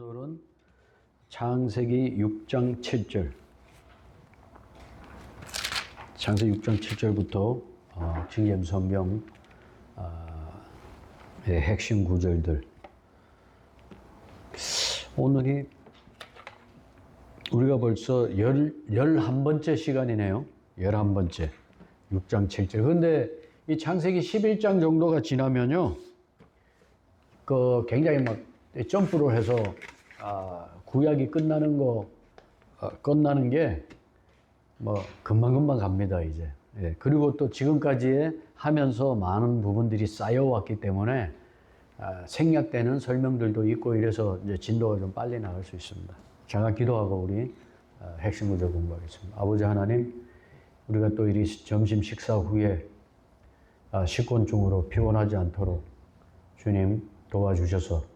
오늘은 창세기 6장 7절. 창세기 6장 7절부터 징jem 성경 의 핵심 구절들. 오늘이 우리가 벌써 11번째 시간이네요. 11번째. 6장 7절. 근데 이 창세기 11장 정도가 지나면요. 굉장히 막 점프를 해서 구약이 끝나는 게 뭐 금방금방 갑니다, 이제. 예. 그리고 또 지금까지 하면서 많은 부분들이 쌓여왔기 때문에 생략되는 설명들도 있고 이래서 이제 진도가 좀 빨리 나갈 수 있습니다. 제가 기도하고 우리 핵심 구절 공부하겠습니다. 아버지 하나님, 우리가 또 이 점심 식사 후에 식곤증으로 피곤하지 않도록 주님 도와주셔서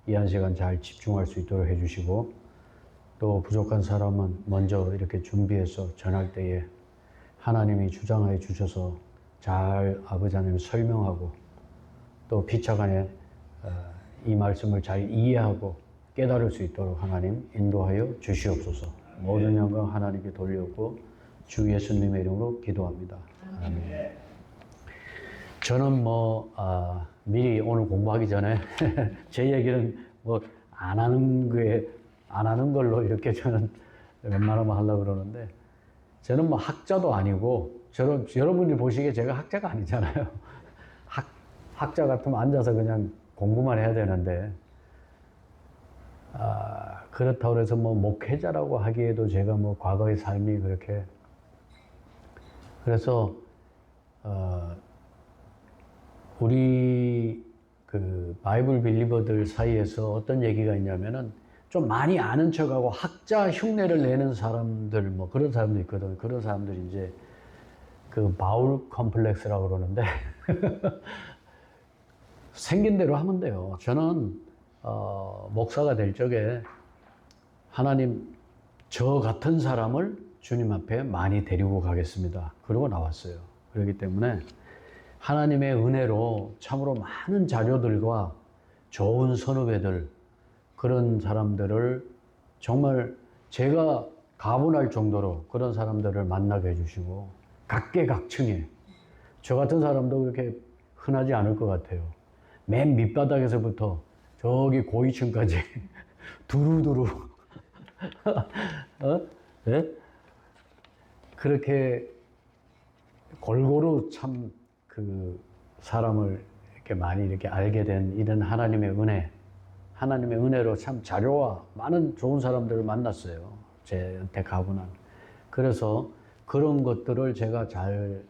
이 한 시간 잘 집중할 수 있도록 해주시고, 또 부족한 사람은 먼저 이렇게 준비해서 전할 때에 하나님이 주장해 주셔서 잘 아버지 하나님 설명하고, 또 피차간에 이 말씀을 잘 이해하고 깨달을 수 있도록 하나님 인도하여 주시옵소서. 모든 영광 하나님께 돌려고 주 예수님의 이름으로 기도합니다. 아멘. 저는 미리 오늘 공부하기 전에 제 얘기는 안 하는 걸로 이렇게 저는 웬만하면 하려고 그러는데, 저는 학자도 아니고, 여러분이 보시기에 제가 학자가 아니잖아요. 학자 같으면 앉아서 그냥 공부만 해야 되는데, 그렇다고 해서 목회자라고 하기에도 제가 과거의 삶이 그렇게, 그래서, 우리 바이블 빌리버들 사이에서 어떤 얘기가 있냐면은, 좀 많이 아는 척하고 학자 흉내를 내는 사람들, 그런 사람도 있거든. 그런 사람들이 이제 바울 컴플렉스라고 그러는데, 생긴 대로 하면 돼요. 저는, 목사가 될 적에 하나님, 저 같은 사람을 주님 앞에 많이 데리고 가겠습니다. 그러고 나왔어요. 그렇기 때문에 하나님의 은혜로 참으로 많은 자녀들과 좋은 선후배들, 그런 사람들을 정말 제가 가분할 정도로 그런 사람들을 만나게 해주시고, 각계각층에 저 같은 사람도 그렇게 흔하지 않을 것 같아요. 맨 밑바닥에서부터 저기 고위층까지 두루두루 네? 그렇게 골고루 참 사람을 이렇게 많이 이렇게 알게 된 이런 하나님의 은혜로 참 자료와 많은 좋은 사람들을 만났어요. 제한테 가분한. 그래서 그런 것들을 제가 잘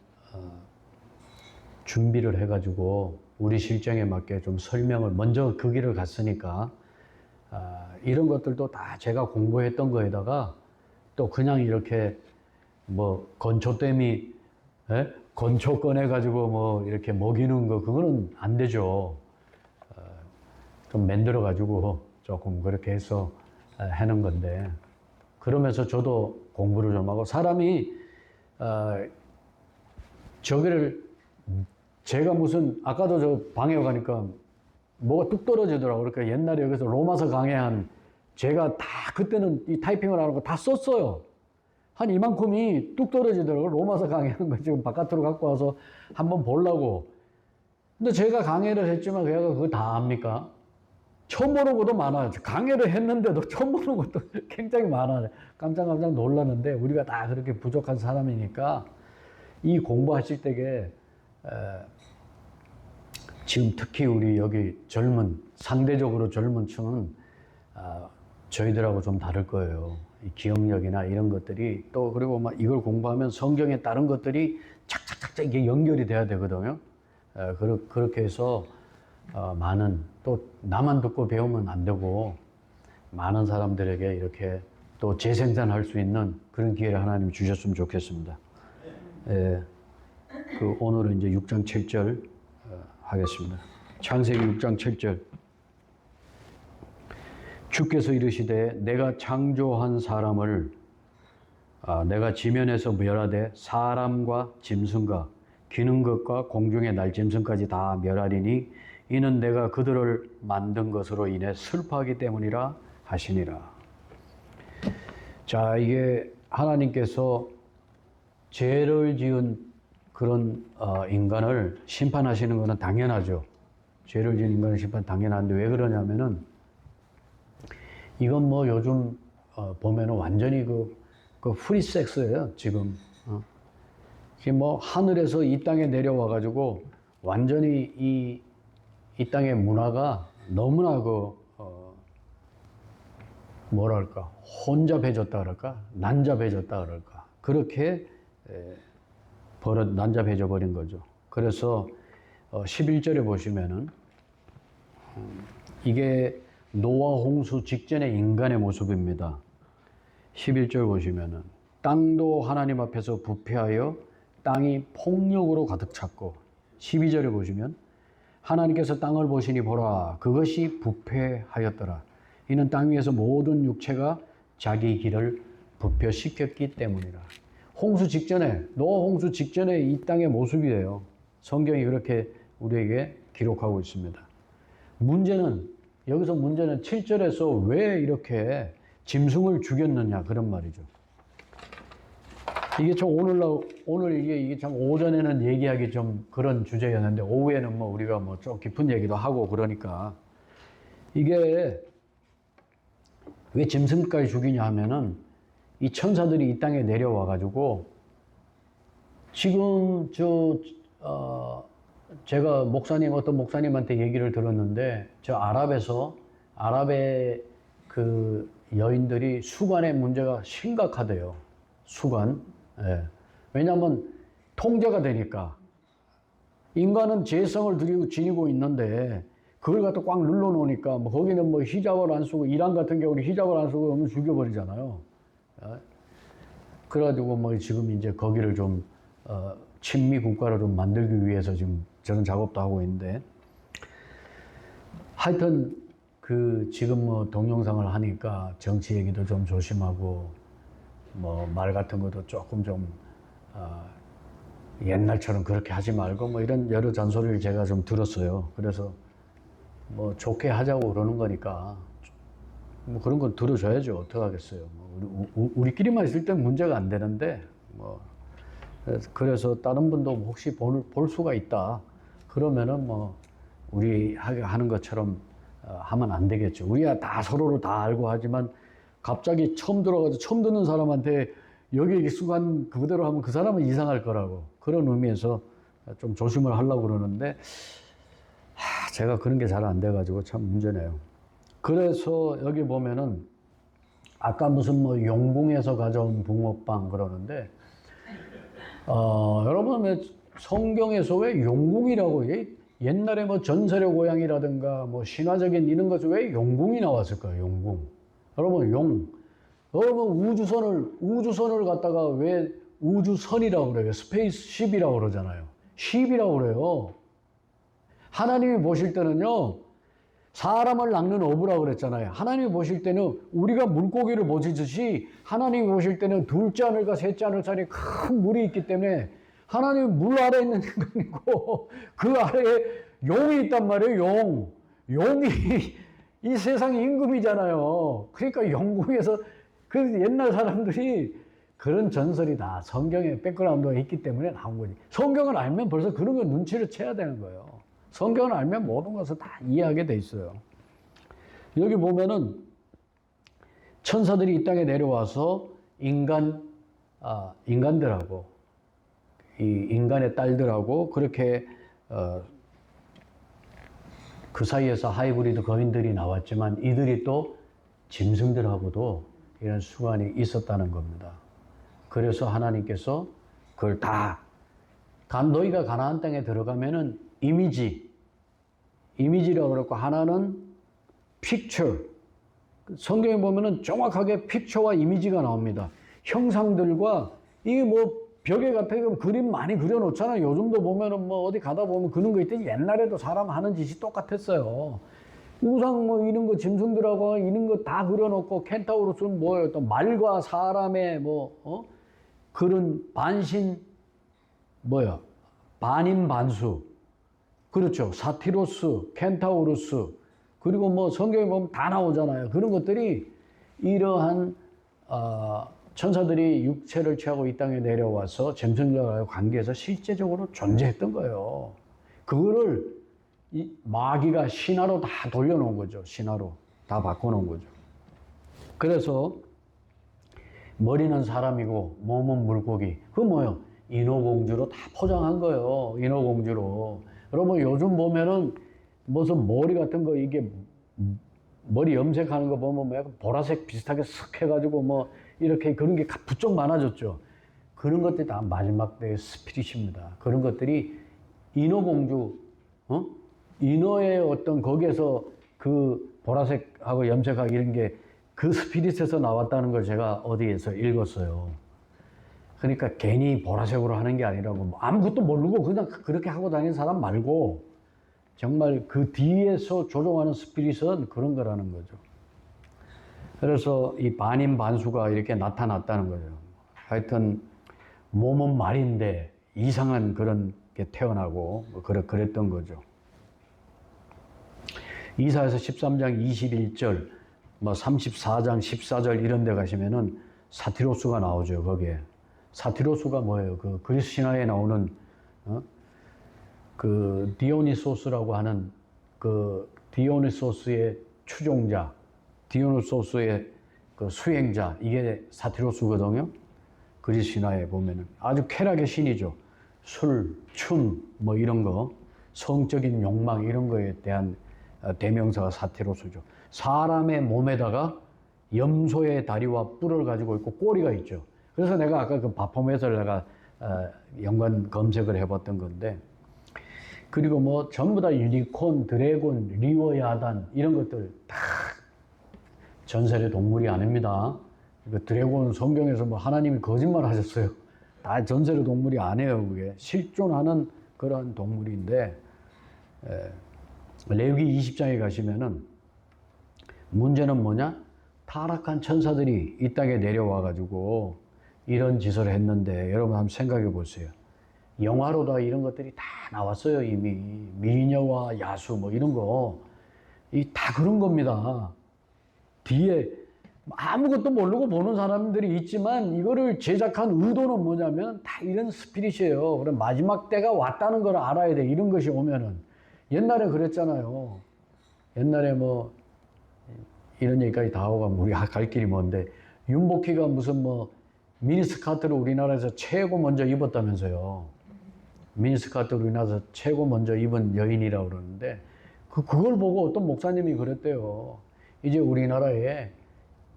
준비를 해가지고 우리 실정에 맞게 좀 설명을, 먼저 그 길을 갔으니까 이런 것들도 다 제가 공부했던 거에다가 또 그냥 이렇게 건초댐이 건초 꺼내가지고 이렇게 먹이는 거, 그거는 안 되죠. 좀 만들어가지고 조금 그렇게 해서 하는 건데, 그러면서 저도 공부를 좀 하고, 사람이, 제가 아까도 저 방에 가니까 뭐가 뚝 떨어지더라고요. 그러니까 옛날에 여기서 로마서 강해한, 제가 다 그때는 이 타이핑을 안 하고 다 썼어요. 한 이만큼이 뚝 떨어지더라고요. 로마서 강의한 거 지금 바깥으로 갖고 와서 한번 보려고. 근데 제가 강의를 했지만 걔가 그거 다 압니까? 처음 보는 것도 많아요. 강의를 했는데도 처음 보는 것도 굉장히 많아요. 깜짝 놀랐는데, 우리가 다 그렇게 부족한 사람이니까 이 공부하실 때에 지금 특히 우리 여기 상대적으로 젊은 층은 저희들하고 좀 다를 거예요. 이 기억력이나 이런 것들이, 또 그리고 이걸 공부하면 성경에 따른 것들이 착착착착 이게 연결이 돼야 되거든요. 그렇게 해서 또 나만 듣고 배우면 안 되고, 많은 사람들에게 이렇게 또 재생산할 수 있는 그런 기회를 하나님 주셨으면 좋겠습니다. 오늘은 이제 6장 7절 하겠습니다. 창세기 6장 7절. 주께서 이르시되 내가 창조한 사람을 내가 지면에서 멸하되 사람과 짐승과 기는 것과 공중의 날짐승까지 다 멸하리니 이는 내가 그들을 만든 것으로 인해 슬퍼하기 때문이라 하시니라. 자, 이게 하나님께서 죄를 지은 그런 인간을 심판하시는 것은 당연하죠. 죄를 지은 인간을 심판 당연한데 왜 그러냐면은 이건 뭐 요즘 보면은 완전히 그 프리섹스예요, 지금. 지금 뭐 하늘에서 이 땅에 내려와 가지고 완전히 이 땅의 문화가 너무나 뭐랄까, 혼잡해졌다 그럴까? 난잡해졌다 그럴까? 그렇게 난잡해져 버린 거죠. 그래서 11절에 보시면은 이게 노아 홍수 직전의 인간의 모습입니다. 11절 보시면은 땅도 하나님 앞에서 부패하여 땅이 폭력으로 가득 찼고 12절에 보시면 하나님께서 땅을 보시니 보라 그것이 부패하였더라. 이는 땅 위에서 모든 육체가 자기 길을 부패시켰기 때문이라. 홍수 직전에, 노아 홍수 직전에 이 땅의 모습이에요. 성경이 그렇게 우리에게 기록하고 있습니다. 여기서 문제는 7절에서 왜 이렇게 짐승을 죽였느냐 그런 말이죠. 이게 참 오늘 이게 참 오전에는 얘기하기 좀 그런 주제였는데 오후에는 뭐 우리가 뭐 좀 깊은 얘기도 하고 그러니까 이게 왜 짐승까지 죽이냐 하면은 이 천사들이 이 땅에 내려와 가지고 지금 제가 어떤 목사님한테 얘기를 들었는데 아랍의 그 여인들이 수간의 문제가 심각하대요. 수간. 예. 왜냐하면 통제가 되니까 인간은 죄성을 지니고 있는데 그걸 갖다 꽉 눌러 놓으니까 뭐 거기는 뭐 히잡을 안 쓰고 이란 같은 경우는 히잡을 안 쓰고 그러면 죽여버리잖아요. 예. 그래가지고 뭐 지금 이제 거기를 좀 친미 국가를 좀 만들기 위해서 지금 저런 작업도 하고 있는데 하여튼 지금 뭐 동영상을 하니까 정치 얘기도 좀 조심하고 뭐 말 같은 것도 조금 좀 옛날처럼 그렇게 하지 말고 뭐 이런 여러 잔소리를 제가 좀 들었어요. 그래서 뭐 좋게 하자고 그러는 거니까 뭐 그런 건 들어줘야죠. 어떡하겠어요. 뭐 우리끼리만 있을 땐 문제가 안 되는데 뭐 그래서 다른 분도 혹시 볼 수가 있다 그러면은 뭐 우리 하는 것처럼 하면 안 되겠죠. 우리가 다 서로를 다 알고 하지만 갑자기 처음 듣는 사람한테 여기 수간 그대로 하면 그 사람은 이상할 거라고 그런 의미에서 좀 조심을 하려고 그러는데 제가 그런 게 잘 안 돼가지고 참 문제네요. 그래서 여기 보면은 아까 무슨 뭐 용궁에서 가져온 붕어빵 그러는데 여러분 성경에서 왜 용궁이라고 옛날에 뭐 전설의 고향이라든가 뭐 신화적인 이런 것에 왜 용궁이 나왔을까요? 용궁. 여러분 우주선을 갖다가 왜 우주선이라고 그래요? 스페이스십이라고 그러잖아요. 십이라고 그래요. 하나님이 보실 때는요, 사람을 낚는 어부라고 그랬잖아요. 하나님이 보실 때는 우리가 물고기를 보시듯이 하나님이 보실 때는 둘째 하늘과 셋째 하늘짜리 큰 물이 있기 때문에 하나님이 물 아래에 있는 인간이고 그 아래에 용이 있단 말이에요. 용이 이 세상 임금이잖아요. 그러니까 영국에서 그 옛날 사람들이 그런 전설이 다 성경에 백그라운드가 있기 때문에 나온 거지. 성경을 알면 벌써 그런 거 눈치를 채야 되는 거예요. 성경을 알면 모든 것을 다 이해하게 돼 있어요. 여기 보면은 천사들이 이 땅에 내려와서 인간들하고 이 인간의 딸들하고 그렇게 그 사이에서 하이브리드 거인들이 나왔지만 이들이 또 짐승들하고도 이런 수간이 있었다는 겁니다. 그래서 하나님께서 그걸 너희가 가나안 땅에 들어가면은 이미지라고 그랬고 하나는 픽처. 성경에 보면은 정확하게 픽처와 이미지가 나옵니다. 형상들과 이게 뭐 벽에 갖다 그림 많이 그려놓잖아요. 요즘도 보면은 뭐 어디 가다 보면 그런 거 있더니 옛날에도 사람 하는 짓이 똑같았어요. 우상 뭐 이런 거 짐승들하고 이런 거 다 그려놓고 켄타우로스는 뭐예요? 또 말과 사람의 그런 반인반수. 그렇죠. 사티로스, 켄타우로스, 그리고 뭐 성경에 보면 다 나오잖아요. 그런 것들이 이러한 천사들이 육체를 취하고 이 땅에 내려와서 짐승들과의 관계에서 실제적으로 존재했던 거예요. 그거를 이 마귀가 신화로 다 돌려놓은 거죠. 신화로 다 바꿔놓은 거죠. 그래서 머리는 사람이고 몸은 물고기. 그거 뭐예요? 인어공주로 다 포장한 거예요. 인어공주로. 여러분 요즘 보면은 무슨 머리 같은 거 이게 머리 염색하는 거 보면 뭐 약간 보라색 비슷하게 쓱 해가지고 뭐 이렇게 그런 게 부쩍 많아졌죠. 그런 것들이 다 마지막 때의 스피릿입니다. 그런 것들이 인어공주, 인어의 어떤 거기에서 그 보라색하고 염색하고 이런 게 그 스피릿에서 나왔다는 걸 제가 어디에서 읽었어요. 그러니까 괜히 보라색으로 하는 게 아니라고 아무것도 모르고 그냥 그렇게 하고 다니는 사람 말고 정말 그 뒤에서 조종하는 스피릿은 그런 거라는 거죠. 그래서 이 반인 반수가 이렇게 나타났다는 거죠. 하여튼 몸은 말인데 이상한 그런 게 태어나고 뭐 그랬던 거죠. 이사야서 13장 21절, 뭐 34장 14절 이런 데 가시면은 사티로스가 나오죠, 거기에. 사티로스가 뭐예요? 그 그리스 신화에 나오는, 그 디오니소스라고 하는 그 디오니소스의 추종자, 디오니소스의 그 수행자, 이게 사티로스거든요. 그리스 신화에 보면은 아주 쾌락의 신이죠. 술, 춤, 뭐 이런 거, 성적인 욕망 이런 거에 대한 대명사가 사티로스죠. 사람의 몸에다가 염소의 다리와 뿔을 가지고 있고 꼬리가 있죠. 그래서 내가 아까 그 바포맷을 내가 연관 검색을 해봤던 건데, 그리고 뭐 전부 다 유니콘, 드래곤, 리워야단 이런 것들 다 전설의 동물이 아닙니다. 그 드래곤 성경에서 뭐 하나님이 거짓말 하셨어요. 다 전설의 동물이 아니에요. 그게 실존하는 그런 동물인데, 레위기 20장에 가시면은 문제는 뭐냐? 타락한 천사들이 이 땅에 내려와 가지고 이런 짓을 했는데, 여러분 한번 생각해 보세요. 영화로 다 이런 것들이 다 나왔어요. 이미 미녀와 야수 뭐 이런 거 다 그런 겁니다. 뒤에 아무것도 모르고 보는 사람들이 있지만 이거를 제작한 의도는 뭐냐면 다 이런 스피릿이에요. 그럼 마지막 때가 왔다는 걸 알아야 돼. 이런 것이 오면은. 옛날에 그랬잖아요. 옛날에 뭐 이런 얘기까지 다 하고 가면 우리 갈 길이 먼데, 윤복희가 무슨 뭐 미니스커트를 우리나라에서 최고 먼저 입었다면서요. 미니스커트를 우리나라에서 최고 먼저 입은 여인이라고 그러는데, 그걸 보고 어떤 목사님이 그랬대요. 이제 우리나라에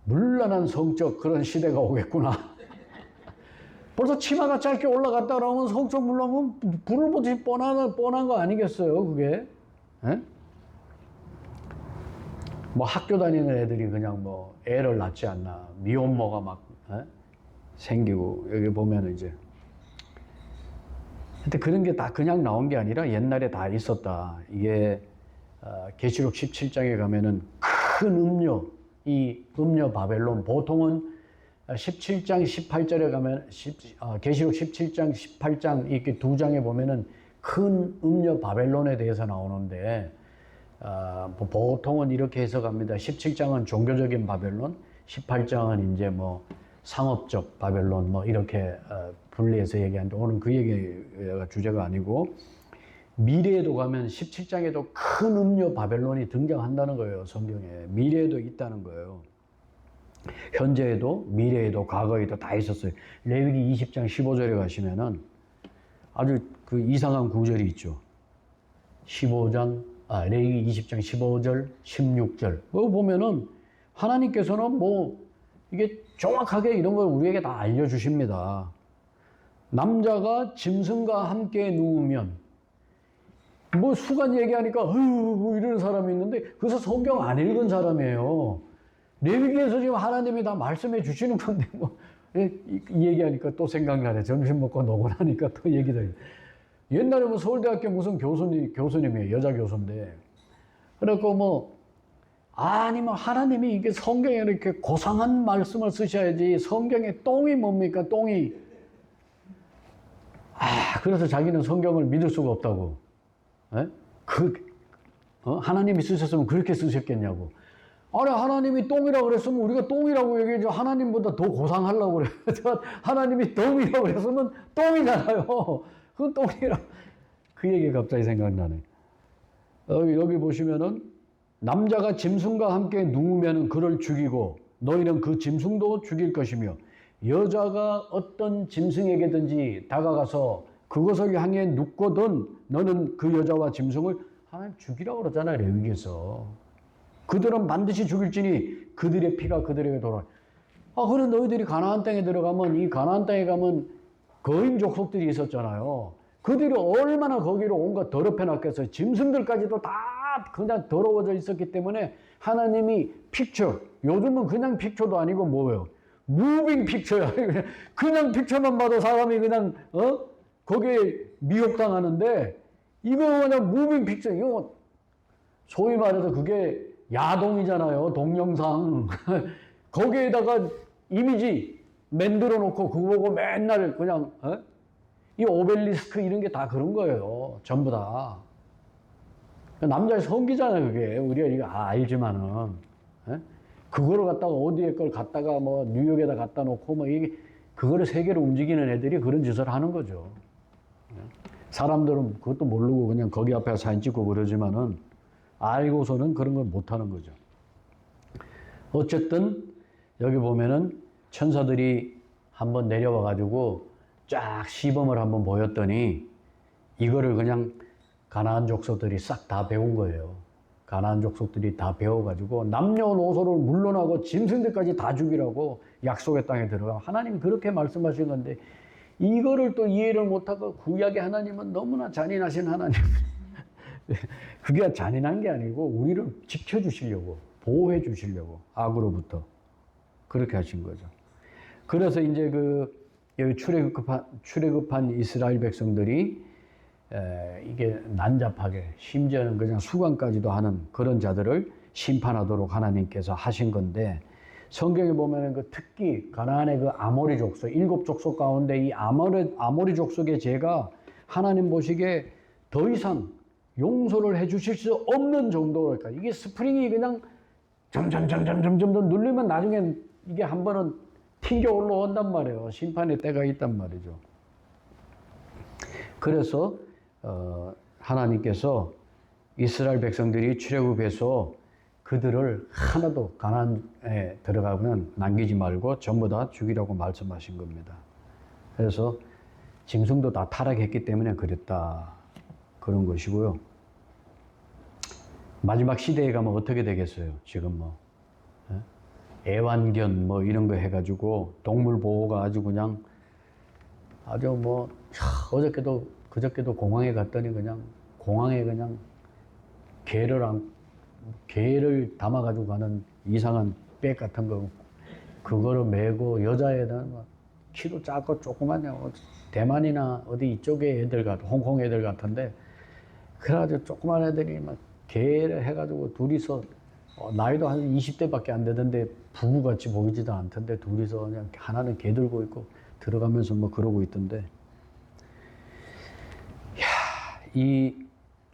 물란한 성적 그런 시대가 오겠구나. 벌써 치마가 짧게 올라갔다 그러면 성적 물라면 불을 보듯이 뻔한 거 아니겠어요, 그게? 에? 뭐 학교 다니는 애들이 그냥 뭐 애를 낳지 않나. 미혼모가 막 생기고, 여기 보면 이제. 근데 그런 게 다 그냥 나온 게 아니라 옛날에 다 있었다. 이게 계시록 17장에 가면은 큰 음료, 이 음료 바벨론, 보통은 17장 18절에 가면 계시록 17장 18장 이렇게 두 장에 보면은 큰 음료 바벨론에 대해서 나오는데, 보통은 이렇게 해석합니다. 17장은 종교적인 바벨론, 18장은 이제 뭐 상업적 바벨론 뭐 이렇게 분리해서 얘기하는데, 오늘 그 얘기가 주제가 아니고, 미래에도 가면 17장에도 큰 음료 바벨론이 등장한다는 거예요. 성경에. 미래에도 있다는 거예요. 현재에도 미래에도 과거에도 다 있었어요. 레위기 20장 15절에 가시면은 아주 그 이상한 구절이 있죠. 레위기 20장 15절, 16절. 그거 보면은 하나님께서는 뭐 이게 정확하게 이런 걸 우리에게 다 알려주십니다. 남자가 짐승과 함께 누우면, 뭐 수간 얘기하니까 뭐 이런 사람이 있는데, 그래서 성경 안 읽은 사람이에요. 레위기에서 지금 하나님이 다 말씀해 주시는 건데 뭐 이 얘기하니까 또 생각나네. 점심 먹고 노곤하니까 또 얘기다. 옛날에 뭐 서울대학교 무슨 교수님이에요. 여자 교수인데. 그래갖고 뭐 아니면 하나님이 이게 성경에 이렇게 고상한 말씀을 쓰셔야지, 성경에 똥이 뭡니까? 똥이. 그래서 자기는 성경을 믿을 수가 없다고. 에? 하나님이 쓰셨으면 그렇게 쓰셨겠냐고. 아니, 하나님이 똥이라고 그랬으면 우리가 똥이라고 얘기해줘. 하나님보다 더 고상하려고 그래. 하나님이 똥이라고 그랬으면 똥이잖아요. 그건 똥이라. 그 얘기가 갑자기 생각나네. 여기 보시면은, 남자가 짐승과 함께 누우면 그를 죽이고, 너희는 그 짐승도 죽일 것이며, 여자가 어떤 짐승에게든지 다가가서 그것을 향해 눕거든, 너는 그 여자와 짐승을 하나님 죽이라고 그러잖아요, 레위기에서. 그들은 반드시 죽일지니 그들의 피가 그들에게 돌아. 그래 너희들이 가나안 땅에 들어가면, 이 가나안 땅에 가면 거인 족속들이 있었잖아요. 그들이 얼마나 거기로 온갖 더럽혀 놨겠어요. 짐승들까지도 다 그냥 더러워져 있었기 때문에 하나님이 픽처, 요즘은 그냥 픽처도 아니고 뭐예요? 무빙 픽처야. 그냥 픽처만 봐도 사람이 그냥 거기에 미혹당하는데, 이거 그냥 무빙 픽처. 이거 소위 말해서 그게 야동이잖아요. 동영상. 거기에다가 이미지 만들어 놓고 그거 보고 맨날 그냥 이 오벨리스크 이런 게 다 그런 거예요. 전부 다. 남자의 성기잖아요. 그게 우리가 이거 알지만은 그거를 갖다가 어디에 걸 갖다가 뭐 뉴욕에다 갖다 놓고 뭐 이게 그거를 세계로 움직이는 애들이 그런 짓을 하는 거죠. 사람들은 그것도 모르고 그냥 거기 앞에 사진 찍고 그러지만은 알고서는 그런 걸 못 하는 거죠. 어쨌든 여기 보면은 천사들이 한번 내려와 가지고 쫙 시범을 한번 보였더니 이거를 그냥 가나안 족속들이 싹 다 배운 거예요. 가나안 족속들이 다 배워가지고 남녀노소를 물러나고 짐승들까지 다 죽이라고 약속의 땅에 들어가. 하나님이 그렇게 말씀하신 건데 이거를 또 이해를 못하고 구약의 하나님은 너무나 잔인하신 하나님. 그게 잔인한 게 아니고 우리를 지켜주시려고, 보호해 주시려고, 악으로부터 그렇게 하신 거죠. 그래서 이제 여기 출애굽한 이스라엘 백성들이 이게 난잡하게, 심지어는 그냥 수강까지도 하는 그런 자들을 심판하도록 하나님께서 하신 건데, 성경에 보면은 그 특히 가나안의 그 아모리 족속, 7족속 가운데 이 아모리 족속의 죄가 하나님 보시기에 더 이상 용서를 해 주실 수 없는 정도랄까. 이게 스프링이 그냥 점점 누르면 나중에 이게 한 번은 튕겨 올라온단 말이에요. 심판의 때가 있단 말이죠. 그래서 하나님께서 이스라엘 백성들이 출애굽해서 그들을 하나도 가나안에 들어가면 남기지 말고 전부 다 죽이라고 말씀하신 겁니다. 그래서 짐승도 다 타락했기 때문에 그랬다. 그런 것이고요. 마지막 시대에 가면 어떻게 되겠어요? 지금 뭐 애완견 뭐 이런 거 해가지고 동물 보호가 아주 그냥 아주 뭐 그저께도 공항에 갔더니 그냥 공항에 그냥 개를 담아가지고 가는 이상한 백 같은 거 그거를 메고 여자애는 키도 작고 조그만요. 대만이나 어디 이쪽에 애들 홍콩 애들 같은데 그래가지고 조그만 애들이 막 개를 해가지고 둘이서 나이도 한 20대밖에 안 되던데 부부같이 보이지도 않던데 둘이서 그냥 하나는 개 들고 있고 들어가면서 뭐 그러고 있던데, 이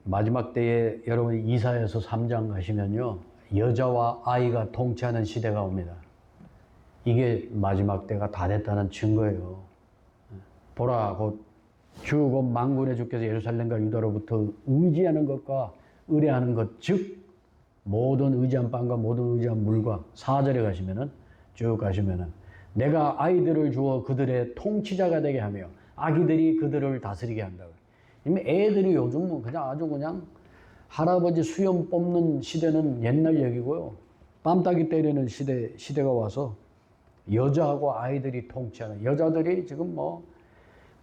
마지막 때에 여러분 이사야서 3장 가시면요 여자와 아이가 통치하는 시대가 옵니다. 이게 마지막 때가 다 됐다는 증거예요. 보라 곧 주 곧 만군의 주께서 예루살렘과 유다로부터 의지하는 것과 의뢰하는 것, 즉 모든 의지한 빵과 모든 의지한 물과 4절에 가시면은 쭉 가시면은 내가 아이들을 주어 그들의 통치자가 되게 하며 아기들이 그들을 다스리게 한다고. 이미 애들이 요즘은 그냥 아주 그냥 할아버지 수염 뽑는 시대는 옛날 얘기고요. 뺨따기 때리는 시대가 와서 여자하고 아이들이 통치하는, 여자들이 지금 뭐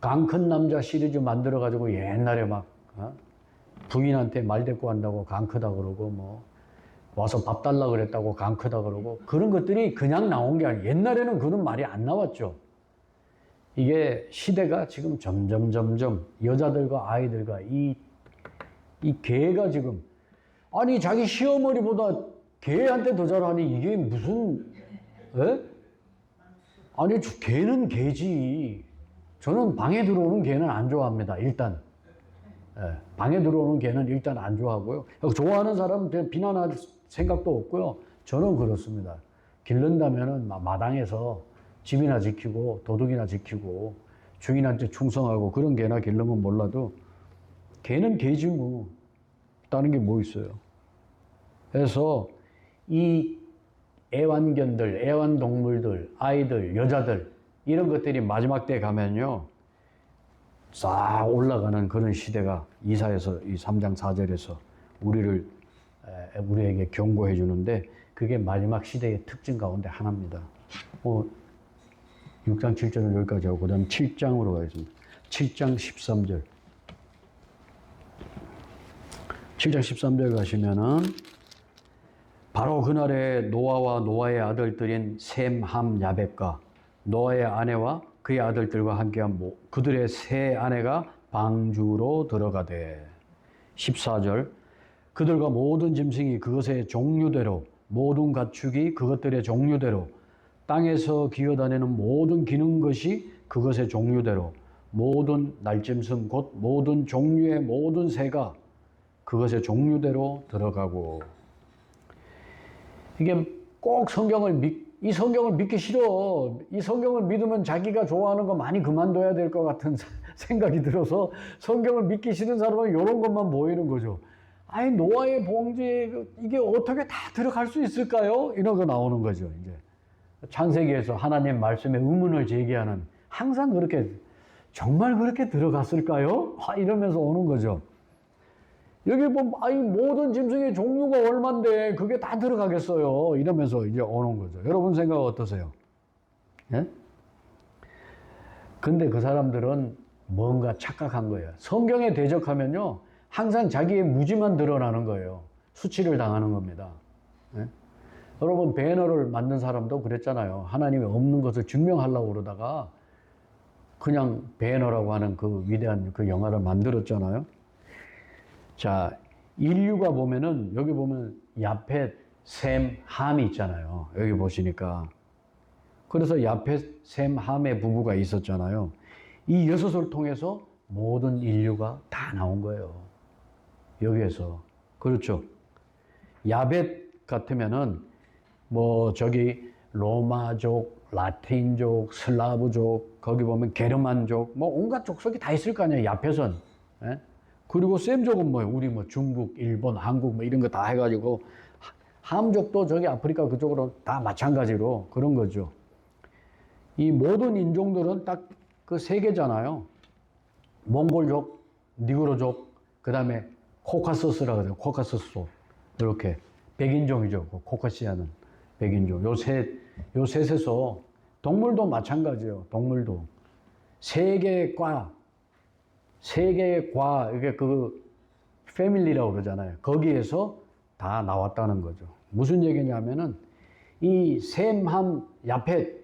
강 큰 남자 시리즈 만들어가지고 옛날에 막 부인한테 말대꾸 한다고 강 크다 그러고 뭐 와서 밥 달라 그랬다고 강 크다 그러고 그런 것들이 그냥 나온 게 아니에요. 옛날에는 그런 말이 안 나왔죠. 이게 시대가 지금 점점 여자들과 아이들과 이 개가 지금 아니 자기 시어머니보다 개한테 더 잘하니 이게 무슨 아니 개는 개지. 저는 방에 들어오는 개는 안 좋아합니다. 일단 방에 들어오는 개는 일단 안 좋아하고요. 좋아하는 사람은 비난할 생각도 없고요. 저는 그렇습니다. 기른다면은 마당에서 집이나 지키고 도둑이나 지키고 주인한테 충성하고 그런 개나 기르면 몰라도 개는 개지 뭐. 다른 게 뭐 있어요. 그래서 이 애완견들, 애완동물들, 아이들, 여자들 이런 것들이 마지막 때 가면요. 싹 올라가는 그런 시대가 이사에서 이 3장 4절에서 우리에게 경고해 주는데 그게 마지막 시대의 특징 가운데 하나입니다. 6장 7절은 여기까지 하고 그 다음 7장으로 가겠습니다. 7장 13절. 7장 13절 가시면은 바로 그날에 노아와 노아의 아들들인 셈, 함, 야벳과 노아의 아내와 그의 아들들과 함께한 그들의 세 아내가 방주로 들어가되 14절 그들과 모든 짐승이 그것의 종류대로 모든 가축이 그것들의 종류대로 땅에서 기어다니는 모든 기는 것이 그것의 종류대로 모든 날짐승 곧 모든 종류의 모든 새가 그것의 종류대로 들어가고 이게 꼭 이 성경을 믿기 싫어. 이 성경을 믿으면 자기가 좋아하는 거 많이 그만둬야 될 것 같은 생각이 들어서 성경을 믿기 싫은 사람은 이런 것만 보이는 거죠. 아니 노아의 봉지에 이게 어떻게 다 들어갈 수 있을까요? 이런 거 나오는 거죠. 이제 창세기에서 하나님 말씀에 의문을 제기하는 항상 그렇게 정말 그렇게 들어갔을까요? 이러면서 오는 거죠. 여기 보면 아니 모든 짐승의 종류가 얼만데 그게 다 들어가겠어요. 이러면서 이제 오는 거죠. 여러분 생각 어떠세요? 예? 근데 그 사람들은 뭔가 착각한 거예요. 성경에 대적하면요. 항상 자기의 무지만 드러나는 거예요. 수치를 당하는 겁니다. 예? 여러분 배너를 만든 사람도 그랬잖아요. 하나님이 없는 것을 증명하려고 그러다가 그냥 배너라고 하는 그 위대한 그 영화를 만들었잖아요. 자, 인류가 보면은, 여기 보면, 야펫, 셈, 함이 있잖아요. 여기 보시니까. 그래서 야펫, 셈, 함의 부부가 있었잖아요. 이 여섯을 통해서 모든 인류가 다 나온 거예요. 여기에서. 그렇죠. 야벳 같으면은, 로마족, 라틴족, 슬라브족, 거기 보면 게르만족, 온갖 족속이 다 있을 거 아니에요. 야펫은. 예? 그리고 셈족은 우리 중국, 일본, 한국 이런 거 다 해가지고 함족도 저기 아프리카 그쪽으로 다 마찬가지로 그런 거죠. 이 모든 인종들은 딱 그 세 개잖아요. 몽골족, 니그로족, 그 다음에 코카서스라고 해요. 코카서스족. 이렇게 백인종이죠. 코카시아는 백인종. 요 셋에서 동물도 마찬가지예요. 동물도 세 개의 과, 이게 패밀리라고 그러잖아요. 거기에서 다 나왔다는 거죠. 무슨 얘기냐면은, 이 셈, 함, 야펫,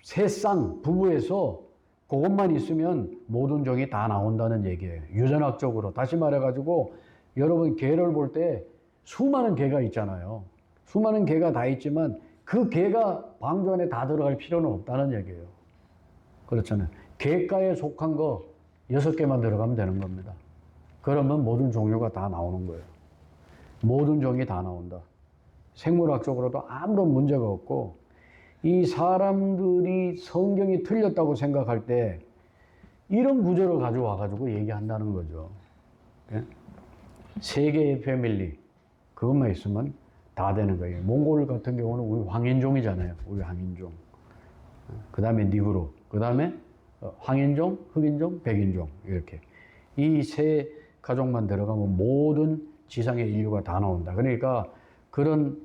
세 쌍 부부에서 그것만 있으면 모든 종이 다 나온다는 얘기예요. 유전학적으로. 다시 말해가지고, 여러분 개를 볼 때 수많은 개가 있잖아요. 수많은 개가 다 있지만 그 개가 방주 안에 다 들어갈 필요는 없다는 얘기예요. 그렇잖아요. 개과에 속한 거 6개만 들어가면 되는 겁니다. 그러면 모든 종류가 다 나오는 거예요. 모든 종이 다 나온다. 생물학적으로도 아무런 문제가 없고, 이 사람들이 성경이 틀렸다고 생각할 때 이런 구절을 가져와가지고 얘기한다는 거죠. 예? 세 개의 패밀리, 그것만 있으면 다 되는 거예요. 몽골 같은 경우는 우리 황인종이잖아요. 우리 황인종. 그 다음에 니그로, 그 다음에 황인종, 흑인종, 백인종 이렇게 이 세 가족만 들어가면 모든 지상의 인류가 다 나온다. 그러니까 그런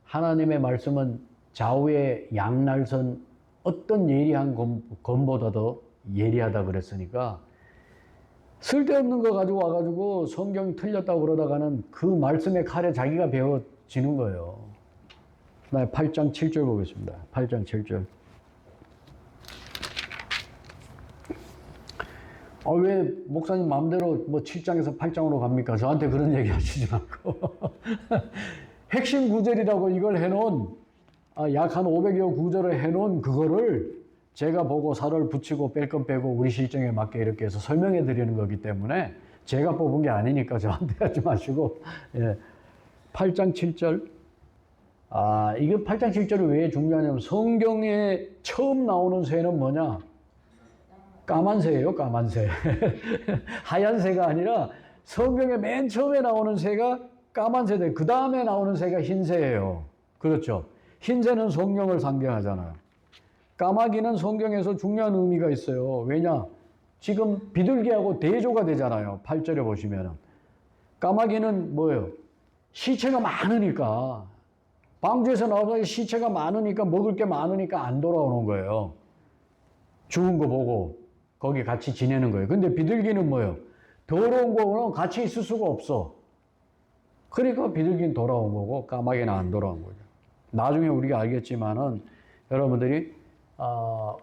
하나님의 말씀은 좌우의 양날선 어떤 예리한 검보다도 예리하다 그랬으니까 쓸데없는 거 가지고 와가지고 성경이 틀렸다고 그러다가는 그 말씀의 칼에 자기가 베어지는 거예요. 8장 7절 보겠습니다. 8장 7절. 왜 목사님 마음대로 7장에서 8장으로 갑니까? 저한테 그런 얘기 하시지 말고. 핵심 구절이라고 이걸 해놓은, 약 한 500여 구절을 해놓은 그거를 제가 보고 살을 붙이고 뺄 건 빼고 우리 실정에 맞게 이렇게 해서 설명해 드리는 거기 때문에 제가 뽑은 게 아니니까 저한테 하지 마시고. 예. 8장 7절. 이게 8장 7절이 왜 중요하냐면 성경에 처음 나오는 새는 뭐냐? 까만 새예요, 까만 새. 하얀 새가 아니라 성경에 맨 처음에 나오는 새가 까만 새인데 그 다음에 나오는 새가 흰 새예요. 그렇죠? 흰 새는 성경을 상징하잖아요. 까마귀는 성경에서 중요한 의미가 있어요. 왜냐? 지금 비둘기하고 대조가 되잖아요. 8절에 보시면은. 까마귀는 뭐예요? 시체가 많으니까. 방주에서 나오면 시체가 많으니까 먹을 게 많으니까 안 돌아오는 거예요. 죽은 거 보고 거기 같이 지내는 거예요. 근데 비둘기는 뭐예요? 더러운 거는 같이 있을 수가 없어. 그러니까 비둘기는 돌아온 거고 까마귀는 안 돌아온 거죠. 나중에 우리가 알겠지만은 여러분들이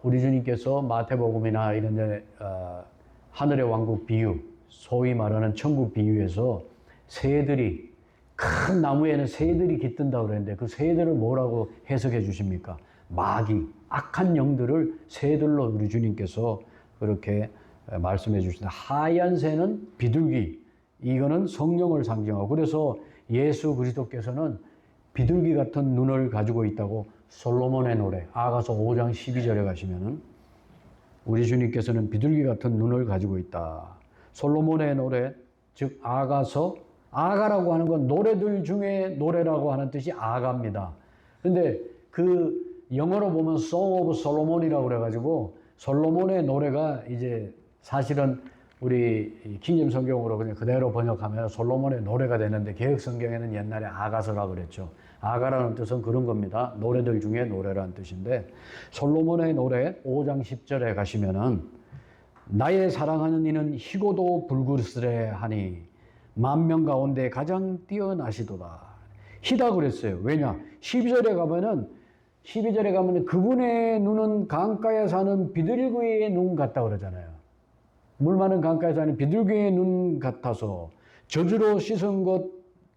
우리 주님께서 마태복음이나 이런 데 하늘의 왕국 비유, 소위 말하는 천국 비유에서 새들이 큰 나무에는 새들이 깃든다고 그랬는데 그 새들을 뭐라고 해석해 주십니까? 마귀, 악한 영들을 새들로 우리 주님께서 그렇게 말씀해 주신다. 하얀 새는 비둘기, 이거는 성령을 상징하고 그래서 예수 그리스도께서는 비둘기 같은 눈을 가지고 있다고 솔로몬의 노래, 아가서 5장 12절에 가시면은 우리 주님께서는 비둘기 같은 눈을 가지고 있다. 솔로몬의 노래, 즉 아가라고 하는 건 노래들 중에 노래라고 하는 뜻이 아가입니다. 근데 그 영어로 보면 Song of Solomon이라고 그래가지고 솔로몬의 노래가 이제 사실은 우리 킹잼 성경으로 그냥 그대로 번역하면 솔로몬의 노래가 되는데 개혁 성경에는 옛날에 아가서라고 그랬죠. 아가라는 뜻은 그런 겁니다. 노래들 중에 노래라는 뜻인데 솔로몬의 노래 5장 10절에 가시면은 나의 사랑하는 이는 희고도 불그스레 하니 만명 가운데 가장 뛰어나시도다. 희다 그랬어요. 왜냐? 12절에 가면은 그분의 눈은 강가에 사는 비둘기의 눈 같다 그러잖아요. 물 많은 강가에 사는 비둘기의 눈 같아서 저주로 씻은 것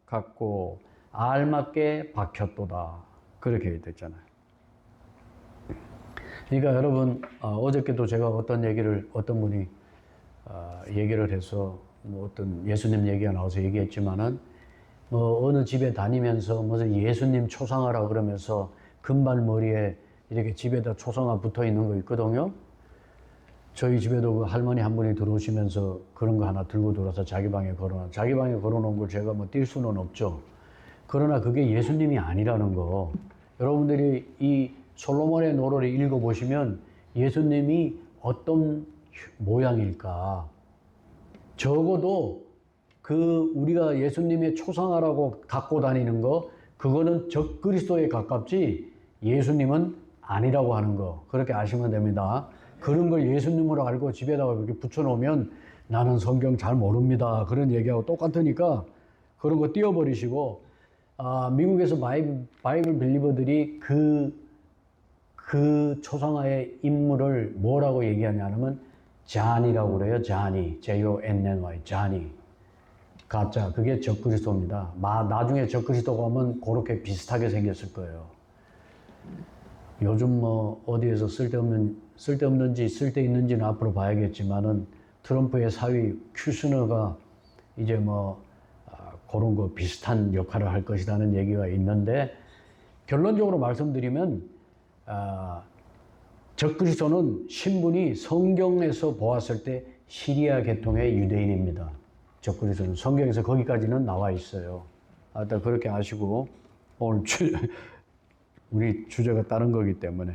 같고 알맞게 박혔도다. 그렇게 됐잖아요. 그러니까 여러분, 어저께도 제가 어떤 분이 얘기를 해서 뭐 어떤 예수님 얘기가 나와서 얘기했지만은 뭐 어느 집에 다니면서 무슨 예수님 초상화라 그러면서 금발머리에 이렇게 집에다 초상화 붙어 있는 거 있거든요. 저희 집에도 그 할머니 한 분이 들어오시면서 그런 거 하나 들고 들어와서 자기 방에 걸어놓은 걸 제가 뭐 뛸 수는 없죠. 그러나 그게 예수님이 아니라는 거. 여러분들이 이 솔로몬의 노래를 읽어보시면 예수님이 어떤 모양일까? 적어도 우리가 예수님의 초상화라고 갖고 다니는 거, 그거는 적그리스도에 가깝지 예수님은 아니라고 하는 거. 그렇게 아시면 됩니다. 그런 걸 예수님으로 알고 집에다가 이렇게 붙여놓으면 나는 성경 잘 모릅니다. 그런 얘기하고 똑같으니까 그런 거 띄워버리시고, 미국에서 바이블 빌리버들이 그 초상화의 인물을 뭐라고 얘기하냐면 잔이라고 그래요. 잔이. J-O-N-N-Y. 잔이. 가짜. 그게 적그리스도입니다. 나중에 적그리스도가 오면 그렇게 비슷하게 생겼을 거예요. 요즘 뭐 어디에서 쓸데없는지 쓸데있는지는 앞으로 봐야겠지만은 트럼프의 사위 큐스너가 이제 뭐 그런 거 비슷한 역할을 할 것이라는 얘기가 있는데 결론적으로 말씀드리면 적그리스도는 신분이 성경에서 보았을 때 시리아 계통의 유대인입니다. 적그리스도는 성경에서 거기까지는 나와 있어요. 일단 그렇게 아시고 오늘 우리 주제가 다른 거기 때문에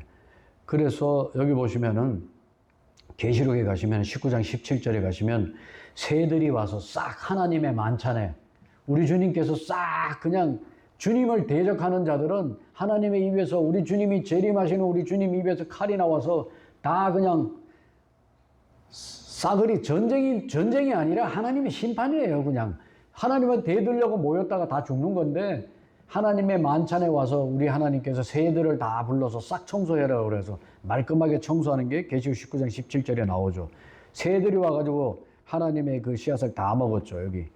그래서 여기 보시면은 계시록에 가시면 19장 17절에 가시면 새들이 와서 싹 하나님의 만찬에 우리 주님께서 싹 그냥 주님을 대적하는 자들은 하나님의 입에서 우리 주님이 재림하시는 우리 주님 입에서 칼이 나와서 다 그냥 싸그리 전쟁이 아니라 하나님의 심판이에요. 그냥 하나님을 대들려고 모였다가 다 죽는 건데 하나님의 만찬에 와서 우리 하나님께서 새들을 다 불러서 싹 청소해라 그래서 말끔하게 청소하는 게 계시록 19장 17절에 나오죠. 새들이 와가지고 하나님의 그 씨앗을 다 먹었죠. 여기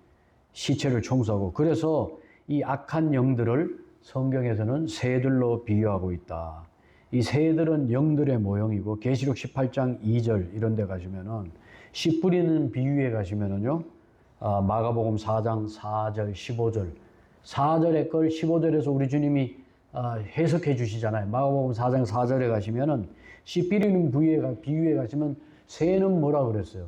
시체를 청소하고. 그래서 이 악한 영들을 성경에서는 새들로 비유하고 있다. 이 새들은 영들의 모형이고 계시록 18장 2절 이런 데 가시면은 씨 뿌리는 비유에 가시면은요. 마가복음 4장 4절 15절 4절의 걸 15절에서 우리 주님이 해석해 주시잖아요. 마가복음 4장 4절에 가시면은 씨 뿌리는 비유에 가시면 새는 뭐라 그랬어요?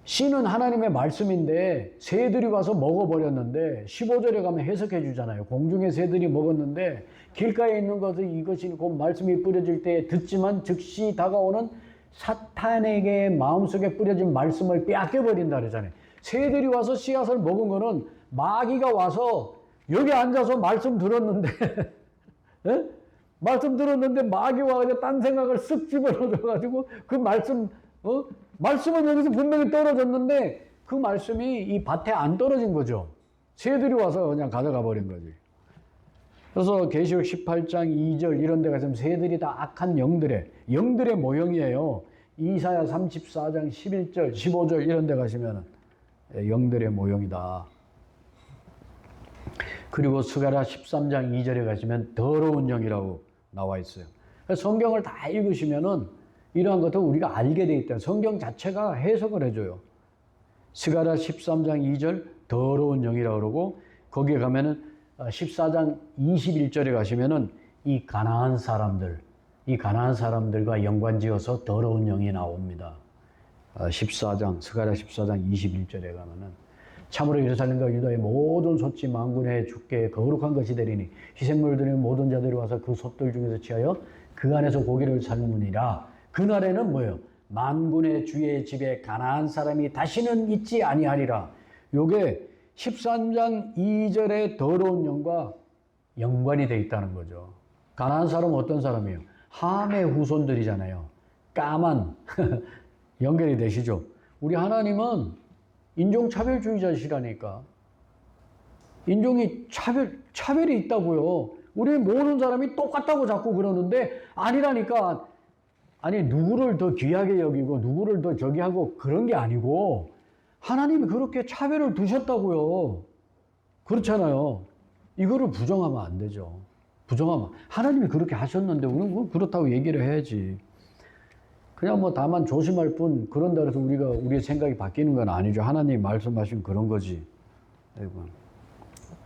씨는 하나님의 말씀인데 새들이 와서 먹어버렸는데 15절에 가면 해석해 주잖아요. 공중의 새들이 먹었는데 길가에 있는 것은 이것이 곧 말씀이 뿌려질 때 듣지만 즉시 다가오는 사탄에게 마음속에 뿌려진 말씀을 빼앗겨버린다 그러잖아요. 새들이 와서 씨앗을 먹은 거는 마귀가 와서 여기 앉아서 말씀 들었는데 에? 말씀 들었는데 마귀 와가지고 딴 생각을 쓱 집어넣어가지고 그 말씀 말씀은 여기서 분명히 떨어졌는데 그 말씀이 이 밭에 안 떨어진 거죠. 새들이 와서 그냥 가져가 버린 거지. 그래서 계시록 18장 2절 이런 데 가시면 새들이 다 악한 영들의 모형이에요. 이사야 34장 11절 15절 이런 데 가시면 영들의 모형이다. 그리고 스가랴 13장 2절에 가시면 더러운 영이라고 나와 있어요. 성경을 다 읽으시면은 이러한 것도 우리가 알게 돼 있다. 성경 자체가 해석을 해줘요. 스가랴 13장 2절 더러운 영이라고 그러고 거기에 가면은 14장 21절에 가시면은 이 가나안 사람들과 연관지어서 더러운 영이 나옵니다. 스가랴 14장 21절에 가면은 참으로 예루살렘과 유다의 모든 솥지 만군의 주께 거룩한 것이 되리니 희생물 드리는 모든 자들이 와서 그 솥들 중에서 취하여 그 안에서 고기를 삶으니라. 그날에는 뭐예요? 만군의 주의 집에 가나안 사람이 다시는 있지 아니하리라. 요게 13장 2절의 더러운 영과 연관이 되어 있다는 거죠. 가나안 사람은 어떤 사람이에요? 함의 후손들이잖아요. 까만 연결이 되시죠? 우리 하나님은 인종차별주의자시라니까. 인종이 차별이 있다고요. 우리 모든 사람이 똑같다고 자꾸 그러는데 아니라니까. 아니 누구를 더 귀하게 여기고 누구를 더 저기 하고 그런 게 아니고 하나님이 그렇게 차별을 두셨다고요. 그렇잖아요. 이거를 부정하면 안 되죠. 부정하면 하나님이 그렇게 하셨는데 우리는 그렇다고 얘기를 해야지. 그냥 뭐 다만 조심할 뿐 그런다 해서 우리의 생각이 바뀌는 건 아니죠. 하나님이 말씀하신 그런 거지.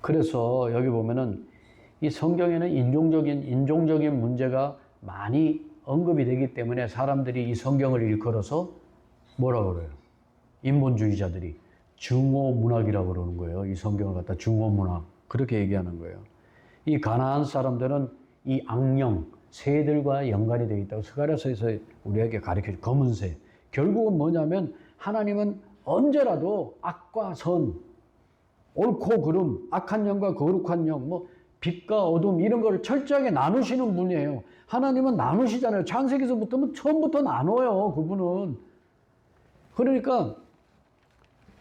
그래서 여기 보면은 이 성경에는 인종적인 문제가 많이 언급이 되기 때문에 사람들이 이 성경을 일컬어서 뭐라 그래요? 인본주의자들이 증오문학이라고 그러는 거예요. 이 성경을 갖다 증오문학 그렇게 얘기하는 거예요. 이 가나안 사람들은 이 악령, 새들과 연관이 되어 있다고 스가랴서에서 우리에게 가르쳐줘. 검은 새. 결국은 뭐냐면 하나님은 언제라도 악과 선, 옳고 그름, 악한 영과 거룩한 영, 빛과 어둠 이런 걸 철저하게 나누시는 분이에요. 하나님은 나누시잖아요. 창세기서부터는 처음부터 나눠요. 그분은. 그러니까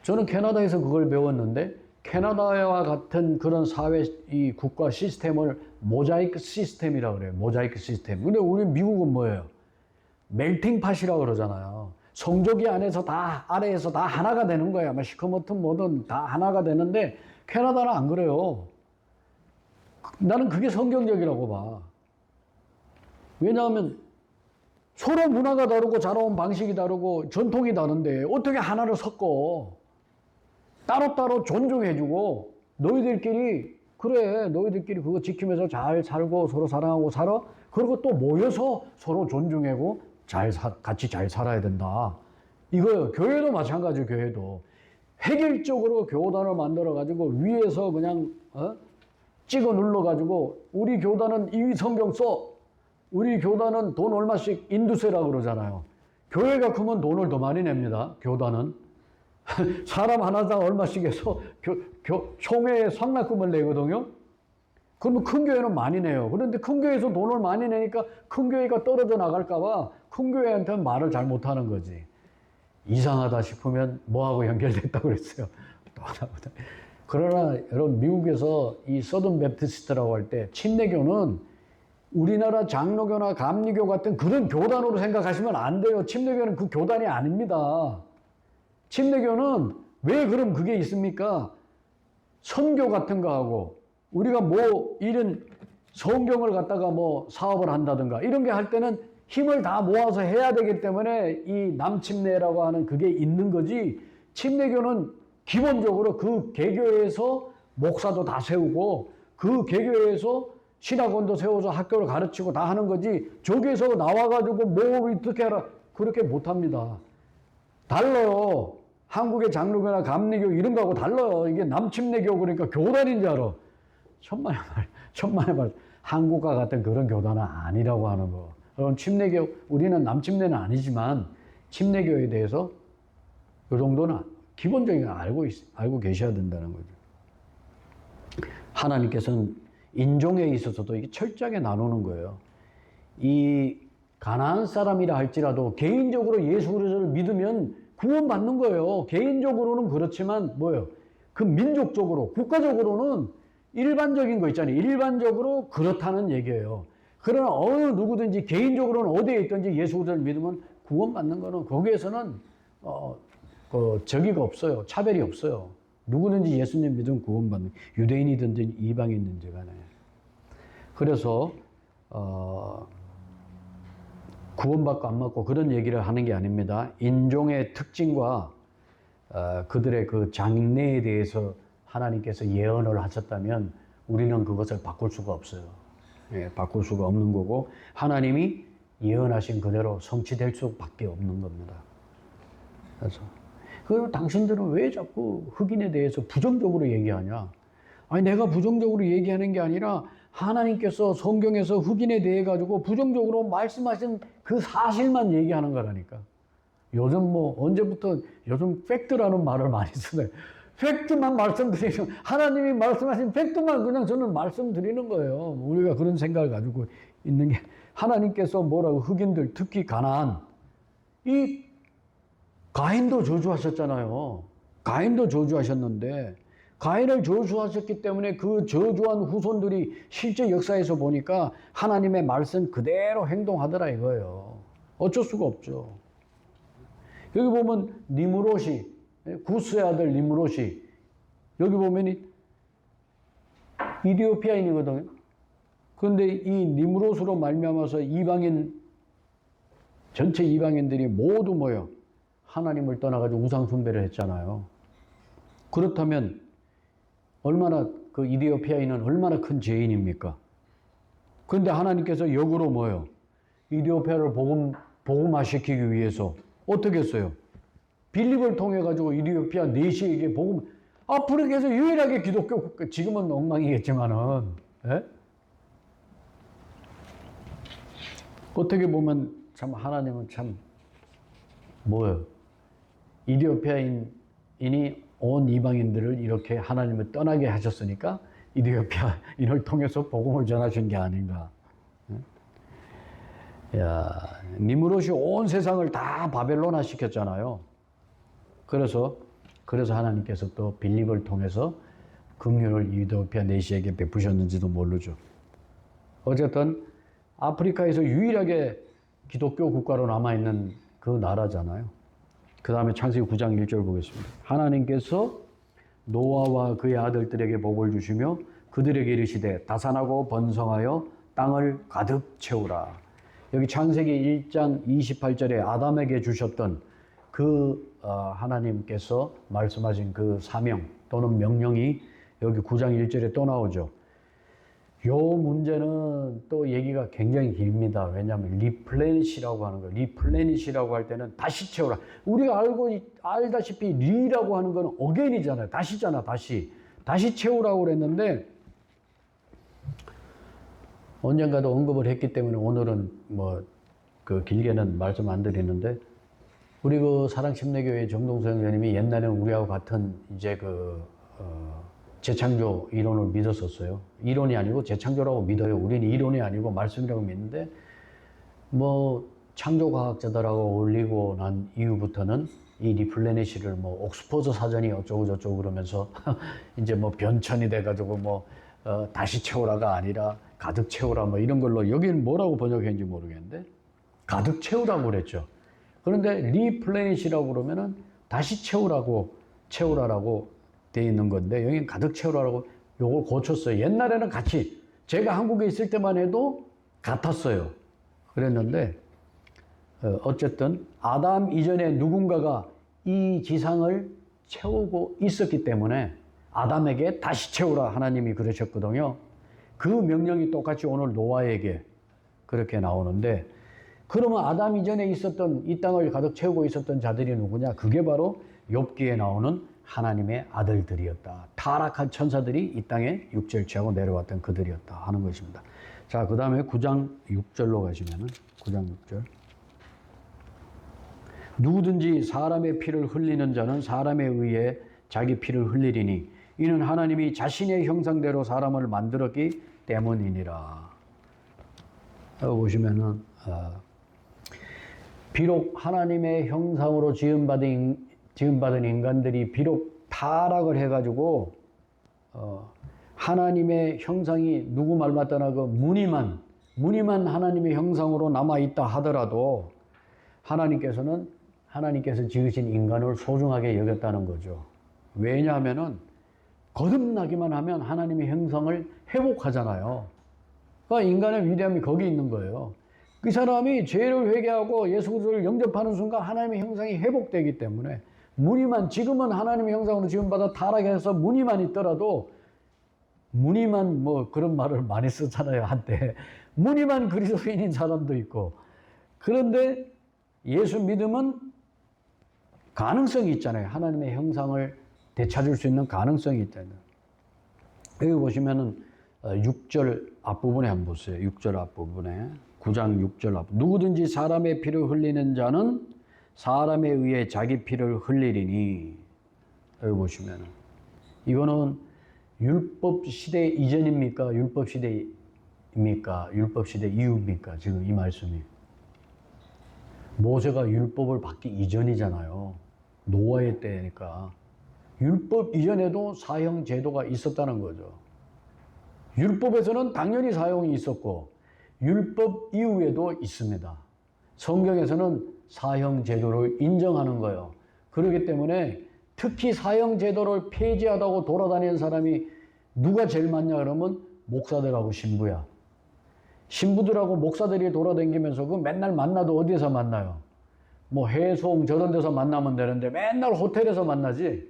저는 캐나다에서 그걸 배웠는데 캐나다와 같은 그런 사회 이 국가 시스템을 모자이크 시스템이라고 그래요. 모자이크 시스템. 근데 우리 미국은 뭐예요? 멜팅팟이라고 그러잖아요. 성조기 안에서 다 아래에서 다 하나가 되는 거야. 시커멓든 뭐든 다 하나가 되는데 캐나다는 안 그래요. 나는 그게 성경적이라고 봐. 왜냐하면 서로 문화가 다르고 자라온 방식이 다르고 전통이 다른데 어떻게 하나를 섞어. 따로따로 존중해주고 너희들끼리 그거 지키면서 잘 살고 서로 사랑하고 살아. 그리고 또 모여서 서로 존중하고 같이 잘 살아야 된다. 이거요. 교회도 마찬가지예요. 교회도. 획일적으로 교단을 만들어가지고 위에서 그냥 찍어 눌러가지고 우리 교단은 이 성경 써. 우리 교단은 돈 얼마씩 인두세라고 그러잖아요. 교회가 크면 돈을 더 많이 냅니다. 교단은. 사람 하나당 얼마씩 해서 총회에 상납금을 내거든요. 그러면 큰 교회는 많이 내요. 그런데 큰 교회에서 돈을 많이 내니까 큰 교회가 떨어져 나갈까봐 큰 교회한테는 말을 잘 못하는 거지. 이상하다 싶으면 뭐하고 연결됐다고 그랬어요. 그러나 여러분 미국에서 이 서든 베프티스트라고 할 때 침례교는 우리나라 장로교나 감리교 같은 그런 교단으로 생각하시면 안 돼요. 침례교는 그 교단이 아닙니다. 침례교는 왜 그럼 그게 있습니까? 선교 같은 거 하고 우리가 이런 성경을 갖다가 뭐 사업을 한다든가 이런 게 할 때는 힘을 다 모아서 해야 되기 때문에 이 남침례라고 하는 그게 있는 거지. 침례교는 기본적으로 그 개교에서 목사도 다 세우고 그 개교에서 신학원도 세워서 학교를 가르치고 다 하는 거지. 저기에서 나와가지고 뭐 어떻게 하라 그렇게 못합니다. 달라요. 한국의 장로교나 감리교 이런 거하고 달라요. 이게 남침례교 그러니까 교단인 줄 알아. 천만의 말. 한국과 같은 그런 교단은 아니라고 하는 거. 그럼 침례교, 우리는 남침례는 아니지만 침례교에 대해서 이 정도는 기본적인 거 알고 계셔야 된다는 거죠. 하나님께서는 인종에 있어서도 이게 철저하게 나누는 거예요. 이 가나안 사람이라 할지라도 개인적으로 예수 그리스도를 믿으면 구원받는 거예요. 개인적으로는 그렇지만 뭐예요? 그 민족적으로, 국가적으로는 일반적인 거 있잖아요. 일반적으로 그렇다는 얘기예요. 그러나 어느 누구든지 개인적으로는 어디에 있든지 예수 그리스도를 믿으면 구원받는 거는 거기에서는 저기가 없어요. 차별이 없어요. 누구든지 예수님 믿으면 구원받는, 유대인이든지 이방인이든지 간에. 그래서 구원받고 안 받고 그런 얘기를 하는 게 아닙니다. 인종의 특징과 그들의 그 장래에 대해서 하나님께서 예언을 하셨다면 우리는 그것을 바꿀 수가 없어요. 예, 바꿀 수가 없는 거고 하나님이 예언하신 그대로 성취될 수밖에 없는 겁니다. 그래서 그리고 당신들은 왜 자꾸 흑인에 대해서 부정적으로 얘기하냐? 아니 내가 부정적으로 얘기하는 게 아니라 하나님께서 성경에서 흑인에 대해 가지고 부정적으로 말씀하신 그 사실만 얘기하는 거라니까. 요즘 뭐 언제부터 요즘 팩트라는 말을 많이 쓰네. 팩트만 말씀드리는, 하나님이 말씀하신 팩트만 그냥 저는 말씀드리는 거예요. 우리가 그런 생각을 가지고 있는 게, 하나님께서 뭐라고 흑인들, 특히 가나안, 이 가인도 저주하셨잖아요. 가인도 저주하셨는데, 가인을 저주하셨기 때문에 그 저주한 후손들이 실제 역사에서 보니까 하나님의 말씀 그대로 행동하더라 이거예요. 어쩔 수가 없죠. 여기 보면 니므롯이, 구스의 아들 니므롯이, 여기 보면 이디오피아인이거든요. 그런데 이 니므롯으로 말미암아서 전체 이방인들이 모두 모여 하나님을 떠나가지고 우상 숭배를 했잖아요. 그렇다면 얼마나 그 이디오피아인은 얼마나 큰 죄인입니까? 그런데 하나님께서 역으로 뭐예요? 이디오피아를 복음화시키기 위해서 어떻게 했어요? 빌립을 통해 가지고 이디오피아 내시에게 복음, 아프리카에서 유일하게 기독교 국가, 지금은 엉망이겠지만은, 예? 어떻게 보면 참 하나님은 참 뭐예요? 이디오피아인이 온 이방인들을 이렇게 하나님을 떠나게 하셨으니까 이디오피아인을 통해서 복음을 전하신 게 아닌가. 야, 니므롯이 온 세상을 다 바벨론화 시켰잖아요. 그래서 하나님께서 또 빌립을 통해서 긍휼을 이디오피아 내시에게 베푸셨는지도 모르죠. 어쨌든 아프리카에서 유일하게 기독교 국가로 남아있는 그 나라잖아요. 그 다음에 창세기 9장 1절 보겠습니다. 하나님께서 노아와 그의 아들들에게 복을 주시며 그들에게 이르시되 다산하고 번성하여 땅을 가득 채우라. 여기 창세기 1장 28절에 아담에게 주셨던 그 하나님께서 말씀하신 그 사명 또는 명령이 여기 9장 1절에 또 나오죠. 요 문제는 또 얘기가 굉장히 길입니다. 왜냐하면 리플레니시라고 하는 거예요. 리플레니시라고 할 때는 다시 채우라. 우리가 알다시피 리라고 하는 건 어게인이잖아요. 다시잖아, 다시. 다시 채우라고 그랬는데 언젠가도 언급을 했기 때문에 오늘은 뭐 그 길게는 말씀 안 드리는데 우리 그 사랑침례교회 정동성 선생님이 옛날에는 우리하고 같은 이제 재창조 이론을 믿었었어요. 이론이 아니고 재창조라고 믿어요. 우리는 이론이 아니고 말씀이라고 믿는데 뭐 창조과학자들하고 어울리고 난 이후부터는 이 리플레니시를 뭐 옥스퍼드 사전이 어쩌고 저쩌고 그러면서 이제 뭐 변천이 돼가지고 뭐 다시 채우라가 아니라 가득 채우라 뭐 이런 걸로 여기는 뭐라고 번역했는지 모르겠는데 가득 채우라고 그랬죠. 그런데 리플레니시라고 그러면은 다시 채우라라고 돼 있는 건데 여기는 가득 채우라고 요걸 고쳤어요. 옛날에는 같이 제가 한국에 있을 때만 해도 같았어요. 그랬는데 어쨌든 아담 이전에 누군가가 이 지상을 채우고 있었기 때문에 아담에게 다시 채우라 하나님이 그러셨거든요. 그 명령이 똑같이 오늘 노아에게 그렇게 나오는데, 그러면 아담 이전에 있었던 이 땅을 가득 채우고 있었던 자들이 누구냐? 그게 바로 욥기에 나오는 하나님의 아들들이었다. 타락한 천사들이 이 땅에 육체를 취하고 내려왔던 그들이었다 하는 것입니다. 자, 그 다음에 9장 6절로 가시면은 9장 6절. 누구든지 사람의 피를 흘리는 자는 사람에 의해 자기 피를 흘리리니 이는 하나님이 자신의 형상대로 사람을 만들었기 때문이니라. 보시면은 비록 하나님의 형상으로 지음받은 인간들이 비록 타락을 해가지고 하나님의 형상이 누구 말 맞다나 그 무늬만 하나님의 형상으로 남아있다 하더라도 하나님께서 지으신 인간을 소중하게 여겼다는 거죠. 왜냐하면은 거듭나기만 하면 하나님의 형상을 회복하잖아요. 그러니까 인간의 위대함이 거기 있는 거예요. 그 사람이 죄를 회개하고 예수 그리스도를 영접하는 순간 하나님의 형상이 회복되기 때문에 지금은 하나님의 형상으로 지음받아 타락해서 무늬만 있더라도 무늬만 그런 말을 많이 쓰잖아요, 한때. 무늬만 그리스도인인 사람도 있고. 그런데 예수 믿음은 가능성이 있잖아요. 하나님의 형상을 되찾을 수 있는 가능성이 있잖아요. 여기 보시면은 6절 앞부분에 한번 보세요. 6절 앞부분에 9장 6절 앞부분. 누구든지 사람의 피를 흘리는 자는 사람에 의해 자기 피를 흘리리니. 여기 보시면은 이거는 율법 시대 이전입니까? 율법 시대입니까? 율법 시대 이후입니까? 지금 이 말씀이. 모세가 율법을 받기 이전이잖아요. 노아의 때니까. 율법 이전에도 사형 제도가 있었다는 거죠. 율법에서는 당연히 사형이 있었고 율법 이후에도 있습니다. 성경에서는 사형 제도를 인정하는 거예요. 그렇기 때문에 특히 사형 제도를 폐지하다고 돌아다니는 사람이 누가 제일 많냐 그러면 목사들하고 신부야. 신부들하고 목사들이 돌아다니면서 그 맨날 만나도 어디에서 만나요? 해송 저런 데서 만나면 되는데 맨날 호텔에서 만나지.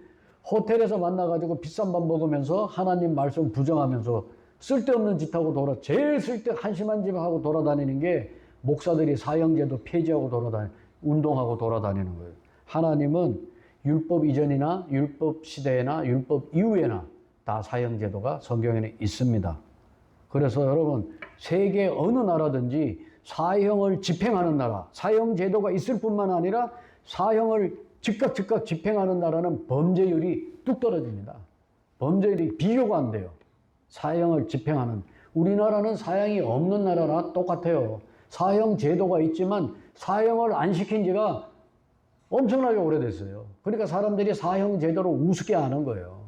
호텔에서 만나가지고 비싼 밥 먹으면서 하나님 말씀 부정하면서 쓸데없는 짓하고 제일 한심한 짓 하고 돌아다니는 게 목사들이 사형제도 폐지하고 운동하고 돌아다니는 거예요. 하나님은 율법 이전이나 율법 시대나 율법 이후에나 다 사형제도가 성경에는 있습니다. 그래서 여러분, 세계 어느 나라든지 사형을 집행하는 나라, 사형제도가 있을 뿐만 아니라 사형을 즉각 집행하는 나라는 범죄율이 뚝 떨어집니다. 범죄율이 비교가 안 돼요. 사형을 집행하는. 우리나라는 사형이 없는 나라나 똑같아요. 사형 제도가 있지만 사형을 안 시킨 지가 엄청나게 오래됐어요. 그러니까 사람들이 사형 제도를 우습게 하는 거예요.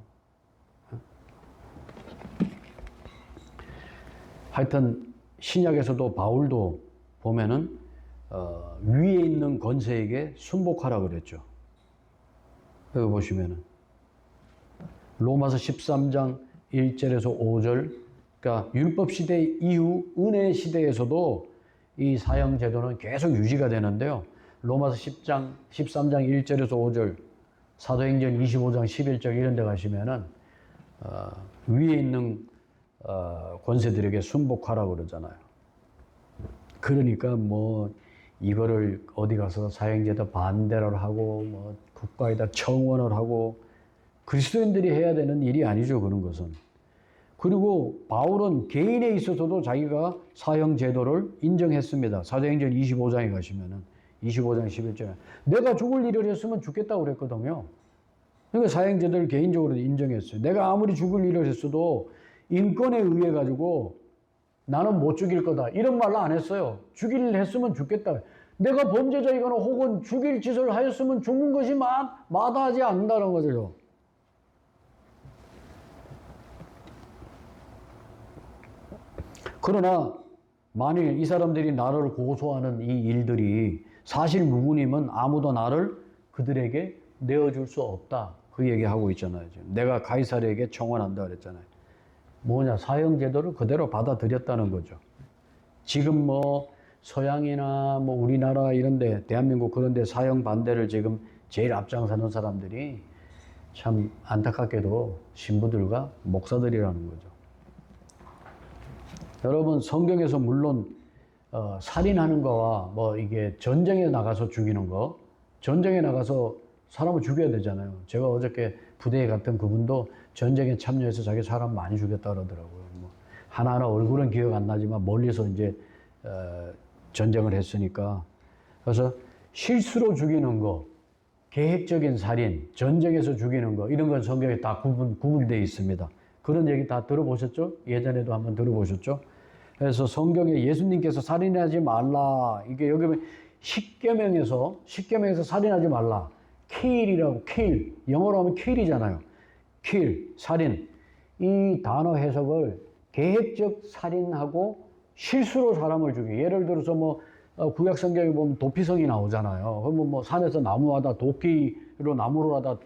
하여튼 신약에서도 바울도 보면은 위에 있는 권세에게 순복하라 그랬죠. 여기 보시면은 로마서 13장 1절에서 5절, 그러니까 율법 시대 이후 은혜 시대에서도 이 사형 제도는 계속 유지가 되는데요. 로마서 13장 1절에서 5절, 사도행전 25장 11절 이런 데 가시면은 위에 있는 권세들에게 순복하라고 그러잖아요. 그러니까 이거를 어디 가서 사형제도 반대를 하고 국가에다 청원을 하고 그리스도인들이 해야 되는 일이 아니죠, 그런 것은. 그리고 바울은 개인에 있어서도 자기가 사형제도를 인정했습니다. 사도행전 25장에 가시면은 25장 11절에 내가 죽을 일을 했으면 죽겠다고 그랬거든요. 그러니까 사형제도를 개인적으로 인정했어요. 내가 아무리 죽을 일을 했어도 인권에 의해 가지고 나는 못 죽일 거다 이런 말을 안 했어요. 죽일 일 했으면 죽겠다. 내가 범죄자이거나 혹은 죽일 짓을 하였으면 죽는 것이 마다하지 않는다는 거죠. 그러나 만일 이 사람들이 나를 고소하는 이 일들이 사실 무근이면 아무도 나를 그들에게 내어줄 수 없다. 그 얘기하고 있잖아요. 지금. 내가 가이사르에게 청원한다 그랬잖아요. 뭐냐, 사형제도를 그대로 받아들였다는 거죠. 지금 뭐 서양이나 뭐 우리나라 이런데, 대한민국 그런데 사형 반대를 지금 제일 앞장서는 사람들이 참 안타깝게도 신부들과 목사들이라는 거죠. 여러분, 성경에서 물론 살인하는 거와 뭐 이게 전쟁에 나가서 죽이는 거, 전쟁에 나가서 사람을 죽여야 되잖아요. 제가 어저께 부대에 갔던 그분도 전쟁에 참여해서 자기 사람 많이 죽였다 그러더라고요. 뭐 하나하나 얼굴은 기억 안 나지만 멀리서 이제 전쟁을 했으니까. 그래서 실수로 죽이는 거, 계획적인 살인, 전쟁에서 죽이는 거, 이런 건 성경에 다 구분되어 있습니다. 그런 얘기 다 들어보셨죠? 예전에도 한번 들어보셨죠? 그래서 성경에 예수님께서 살인하지 말라, 이게 여기 보면 십계명에서 살인하지 말라, kill이라고, kill, 영어로 하면 kill이잖아요. kill, 살인. 이 단어 해석을 계획적 살인하고 실수로 사람을 죽이. 예를 들어서 뭐 구약 성경에 보면 도피성이 나오잖아요. 그러면 뭐 산에서 나무하다 도끼로 나무를 하다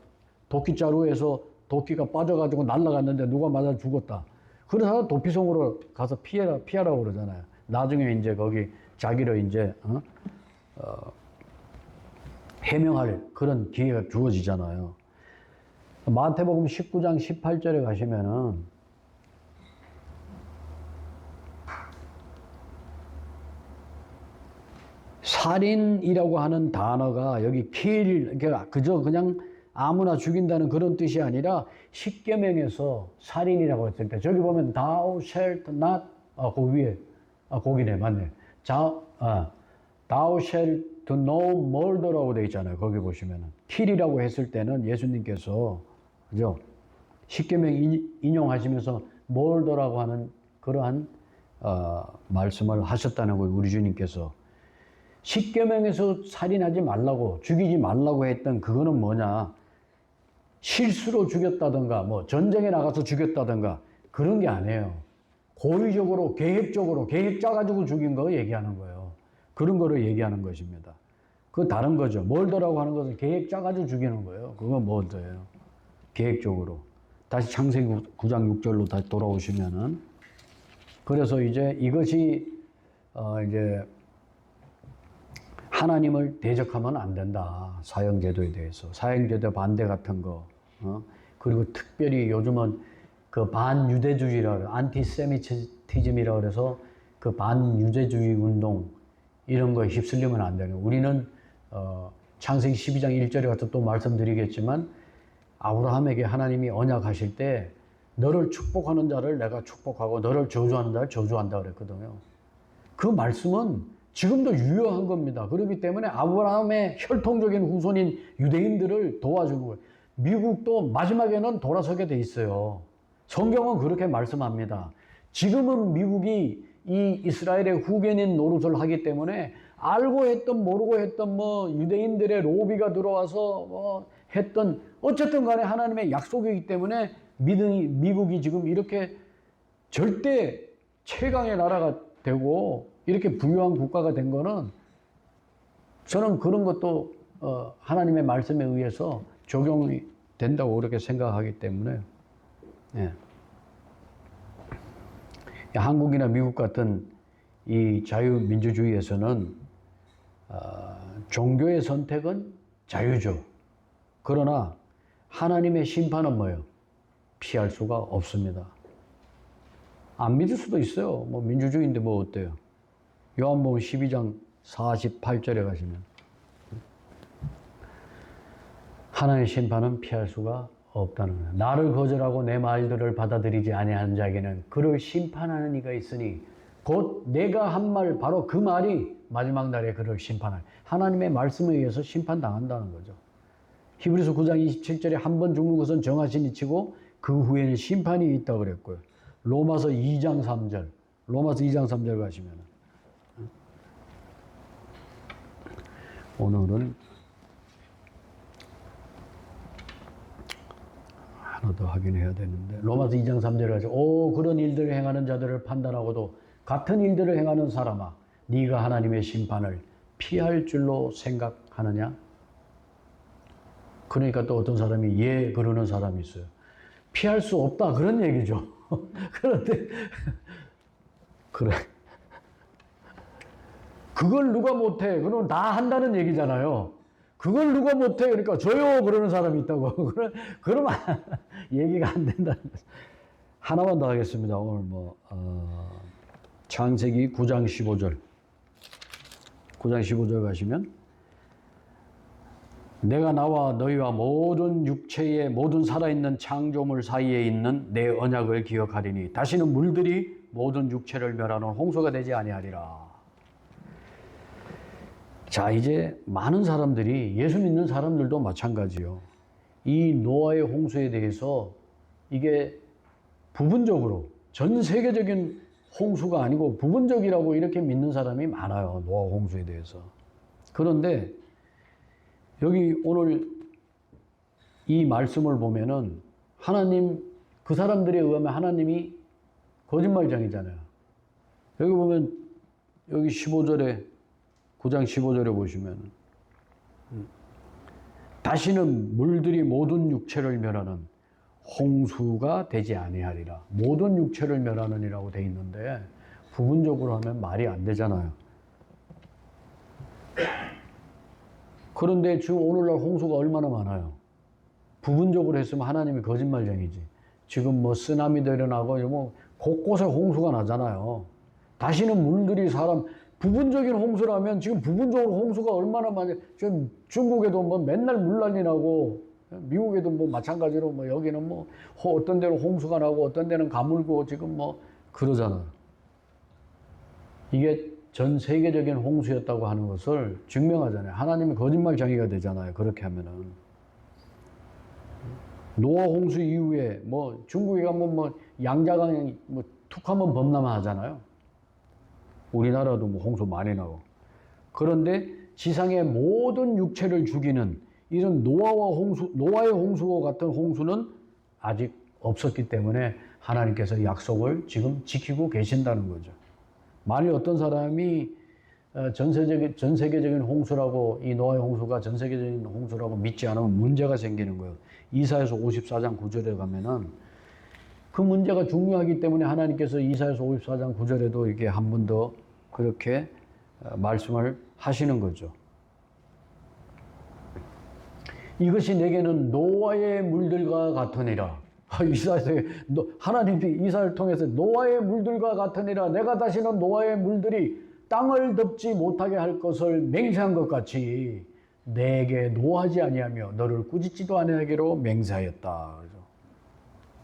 도끼자루에서 도끼가 빠져가지고 날아갔는데 누가 맞아 죽었다. 그래서 도피성으로 가서 피하라고 그러잖아요. 나중에 이제 거기 자기를 이제 해명할 그런 기회가 주어지잖아요. 마태복음 19장 18절에 가시면은 살인이라고 하는 단어가 여기 kill, 그저 그냥 아무나 죽인다는 그런 뜻이 아니라 십계명에서 살인이라고 했을 때 저기 보면 thou shalt not, 그 위에, 거기네, 맞네. thou shalt no murder라고 되어 있잖아요. 거기 보시면은 kill이라고 했을 때는 예수님께서, 그죠? 십계명 인용하시면서 murder라고 하는 그러한 말씀을 하셨다는 거예요. 우리 주님께서. 십계명에서 살인하지 말라고, 죽이지 말라고 했던 그거는 뭐냐? 실수로 죽였다든가, 뭐 전쟁에 나가서 죽였다든가 그런 게 아니에요. 고의적으로, 계획적으로, 계획 짜가지고 죽인 거 얘기하는 거예요. 그런 거를 얘기하는 것입니다. 그거 다른 거죠. 멀더라고 하는 것은 계획 짜가지고 죽이는 거예요. 그건 멀더예요. 계획적으로. 다시 창세기 9장 6절로 다시 돌아오시면은, 그래서 이제 이것이 이제 하나님을 대적하면 안 된다. 사형제도에 대해서. 사형제도 반대 같은 거. 그리고 특별히 요즘은 그 반유대주의라, 안티세미티즘이라고 그래서 그 반유대주의 운동, 이런 거에 휩쓸리면 안 되는. 우리는 창세기 12장 1절에 가서 또 말씀드리겠지만, 아브라함에게 하나님이 언약하실 때 너를 축복하는 자를 내가 축복하고 너를 저주하는 자를 저주한다 그랬거든요. 그 말씀은 지금도 유효한 겁니다. 그렇기 때문에 아브라함의 혈통적인 후손인 유대인들을 도와주고, 미국도 마지막에는 돌아서게 돼 있어요. 성경은 그렇게 말씀합니다. 지금은 미국이 이 이스라엘의 후견인 노릇을 하기 때문에 알고 했던 모르고 했던 뭐 유대인들의 로비가 들어와서 뭐 했던, 어쨌든 간에 하나님의 약속이기 때문에 미국이 지금 이렇게 절대 최강의 나라가 되고 이렇게 부유한 국가가 된 거는, 저는 그런 것도 하나님의 말씀에 의해서 적용이 된다고 그렇게 생각하기 때문에, 예. 한국이나 미국 같은 이 자유민주주의에서는 종교의 선택은 자유죠. 그러나 하나님의 심판은 뭐예요? 피할 수가 없습니다. 안 믿을 수도 있어요. 뭐 민주주의인데 뭐 어때요? 요한복음 12장 48절에 가시면 하나님의 심판은 피할 수가 없다는 거예요. 나를 거절하고 내 말들을 받아들이지 아니하는 자에게는 그를 심판하는 이가 있으니 곧 내가 한 말, 바로 그 말이 마지막 날에 그를 심판할, 하나님의 말씀에 의해서 심판당한다는 거죠. 히브리서 9장 27절에 한 번 죽는 것은 정하신 이치고 그 후에는 심판이 있다고 그랬고요. 로마서 2장 3절 가시면 오늘은 하나 더 확인해야 되는데, 로마서 2장 3절에 가지고 그런 일들을 행하는 자들을 판단하고도 같은 일들을 행하는 사람아, 네가 하나님의 심판을 피할 줄로 생각하느냐? 그러니까 또 어떤 사람이 그러는 사람이 있어요. 피할 수 없다 그런 얘기죠. 그런데 그래 그걸 누가 못해? 그럼 다 한다는 얘기잖아요. 그걸 누가 못해? 그러니까 저요 그러는 사람이 있다고. 그러면 얘기가 안 된다는 거죠. 하나만 더 하겠습니다. 오늘 창세기 9장 15절. 9장 15절 가시면 내가 나와 너희와 모든 육체의 모든 살아있는 창조물 사이에 있는 내 언약을 기억하리니 다시는 물들이 모든 육체를 멸하는 홍수가 되지 아니하리라. 자, 이제 많은 사람들이 예수 믿는 사람들도 마찬가지요. 이 노아의 홍수에 대해서 이게 부분적으로 전 세계적인 홍수가 아니고 부분적이라고 이렇게 믿는 사람이 많아요. 노아 홍수에 대해서. 그런데 여기 오늘 이 말씀을 보면은 하나님 그 사람들에 의하면 하나님이 거짓말장이잖아요. 여기 보면 여기 15절에 9장 15절에 보시면 다시는 물들이 모든 육체를 멸하는 홍수가 되지 아니하리라. 모든 육체를 멸하는이라고 돼 있는데 부분적으로 하면 말이 안 되잖아요. 그런데 지금 오늘날 홍수가 얼마나 많아요. 부분적으로 했으면 하나님이 거짓말쟁이지. 지금 쓰나미도 일어나고 곳곳에 홍수가 나잖아요. 다시는 물들이 부분적인 홍수라면 지금 부분적으로 홍수가 얼마나 많이, 지금 중국에도 맨날 물난리 나고, 미국에도 마찬가지로 여기는 어떤 데는 홍수가 나고 어떤 데는 가물고 지금 그러잖아요. 이게 전 세계적인 홍수였다고 하는 것을 증명하잖아요. 하나님이 거짓말쟁이가 되잖아요. 그렇게 하면은. 노아 홍수 이후에 중국에 가면 양자강이 툭 하면 범람하잖아요. 우리나라도 홍수 많이 나고. 그런데 지상의 모든 육체를 죽이는 이런 노아의 홍수와 같은 홍수는 아직 없었기 때문에 하나님께서 약속을 지금 지키고 계신다는 거죠. 만일 어떤 사람이 전 세계적인 홍수라고, 이 노아의 홍수가 전 세계적인 홍수라고 믿지 않으면 문제가 생기는 거예요. 이사야서 54장 9절에 가면은 그 문제가 중요하기 때문에 하나님께서 이사야서 54장 9절에도 이렇게 한 번 더 그렇게 말씀을 하시는 거죠. 이것이 내게는 노아의 물들과 같으니라. 하나님이 이사야를 통해서 노아의 물들과 같으니라. 내가 다시는 노아의 물들이 땅을 덮지 못하게 할 것을 맹세한 것 같이 내게 노하지 아니하며 너를 꾸짖지도 아니하기로 맹세하였다.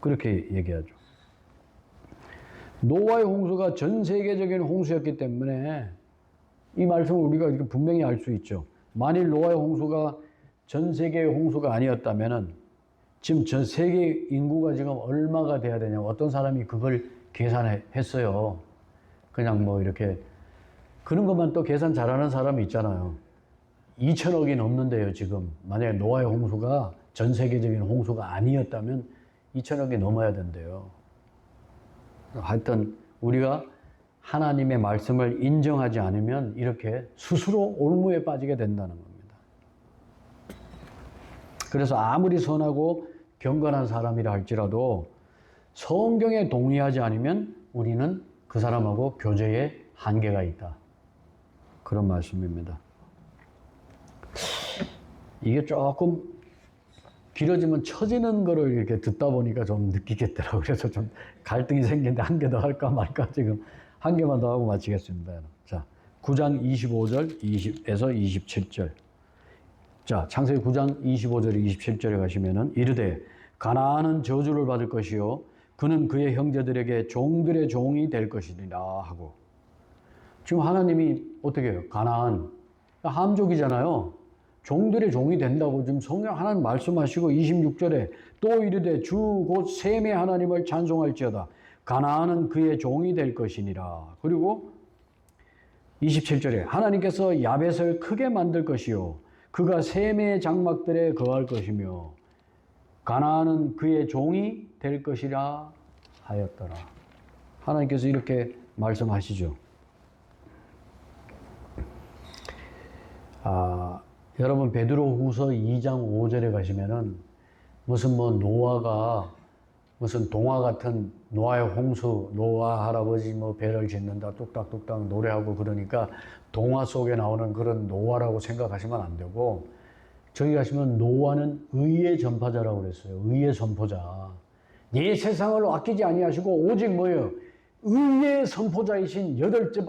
그렇게 얘기하죠. 노아의 홍수가 전 세계적인 홍수였기 때문에 이 말씀을 우리가 분명히 알 수 있죠. 만일 노아의 홍수가 전 세계의 홍수가 아니었다면은 지금 전 세계 인구가 지금 얼마가 돼야 되냐. 어떤 사람이 그걸 계산했어요. 그냥 이렇게 그런 것만 또 계산 잘하는 사람이 있잖아요. 2천억이 넘는데요, 지금. 만약에 노아의 홍수가 전 세계적인 홍수가 아니었다면 2천억이 넘어야 된대요. 하여튼 우리가 하나님의 말씀을 인정하지 않으면 이렇게 스스로 올무에 빠지게 된다는 겁니다. 그래서 아무리 선하고 경건한 사람이라 할지라도 성경에 동의하지 않으면 우리는 그 사람하고 교제에 한계가 있다. 그런 말씀입니다. 이게 조금 길어지면 처지는 거를 이렇게 듣다 보니까 좀 느끼겠더라고요. 그래서 좀 갈등이 생기는데 한 개 더 할까 말까 지금 한 개만 더 하고 마치겠습니다. 자, 9장 25절 20에서 27절. 자, 창세기 9장 25절 27절에 가시면은 이르되 가나안은 저주를 받을 것이요 그는 그의 형제들에게 종들의 종이 될 것이니라 하고. 지금 하나님이 어떻게 해요? 가나안 함족이잖아요. 종들의 종이 된다고 지금 성경 하나님 말씀하시고 26절에 또 이르되 주 곧 셈의 하나님을 찬송할지어다. 가나안은 그의 종이 될 것이니라. 그리고 27절에 하나님께서 야벳을 크게 만들 것이요 그가 셈의 장막들에 거할 것이며 가나안은 그의 종이 될 것이라 하였더라. 하나님께서 이렇게 말씀하시죠. 여러분 베드로후서 2장 5절에 가시면은 무슨 노아가 무슨 동화 같은 노아의 홍수, 노아 할아버지 뭐 배를 짓는다 뚝딱뚝딱 노래하고 그러니까 동화 속에 나오는 그런 노아라고 생각하시면 안 되고, 저기 가시면 노아는 의의 전파자라고 그랬어요. 의의 선포자. 이 세상을 아끼지 아니하시고 오직 뭐예요? 의의 선포자이신 여덟째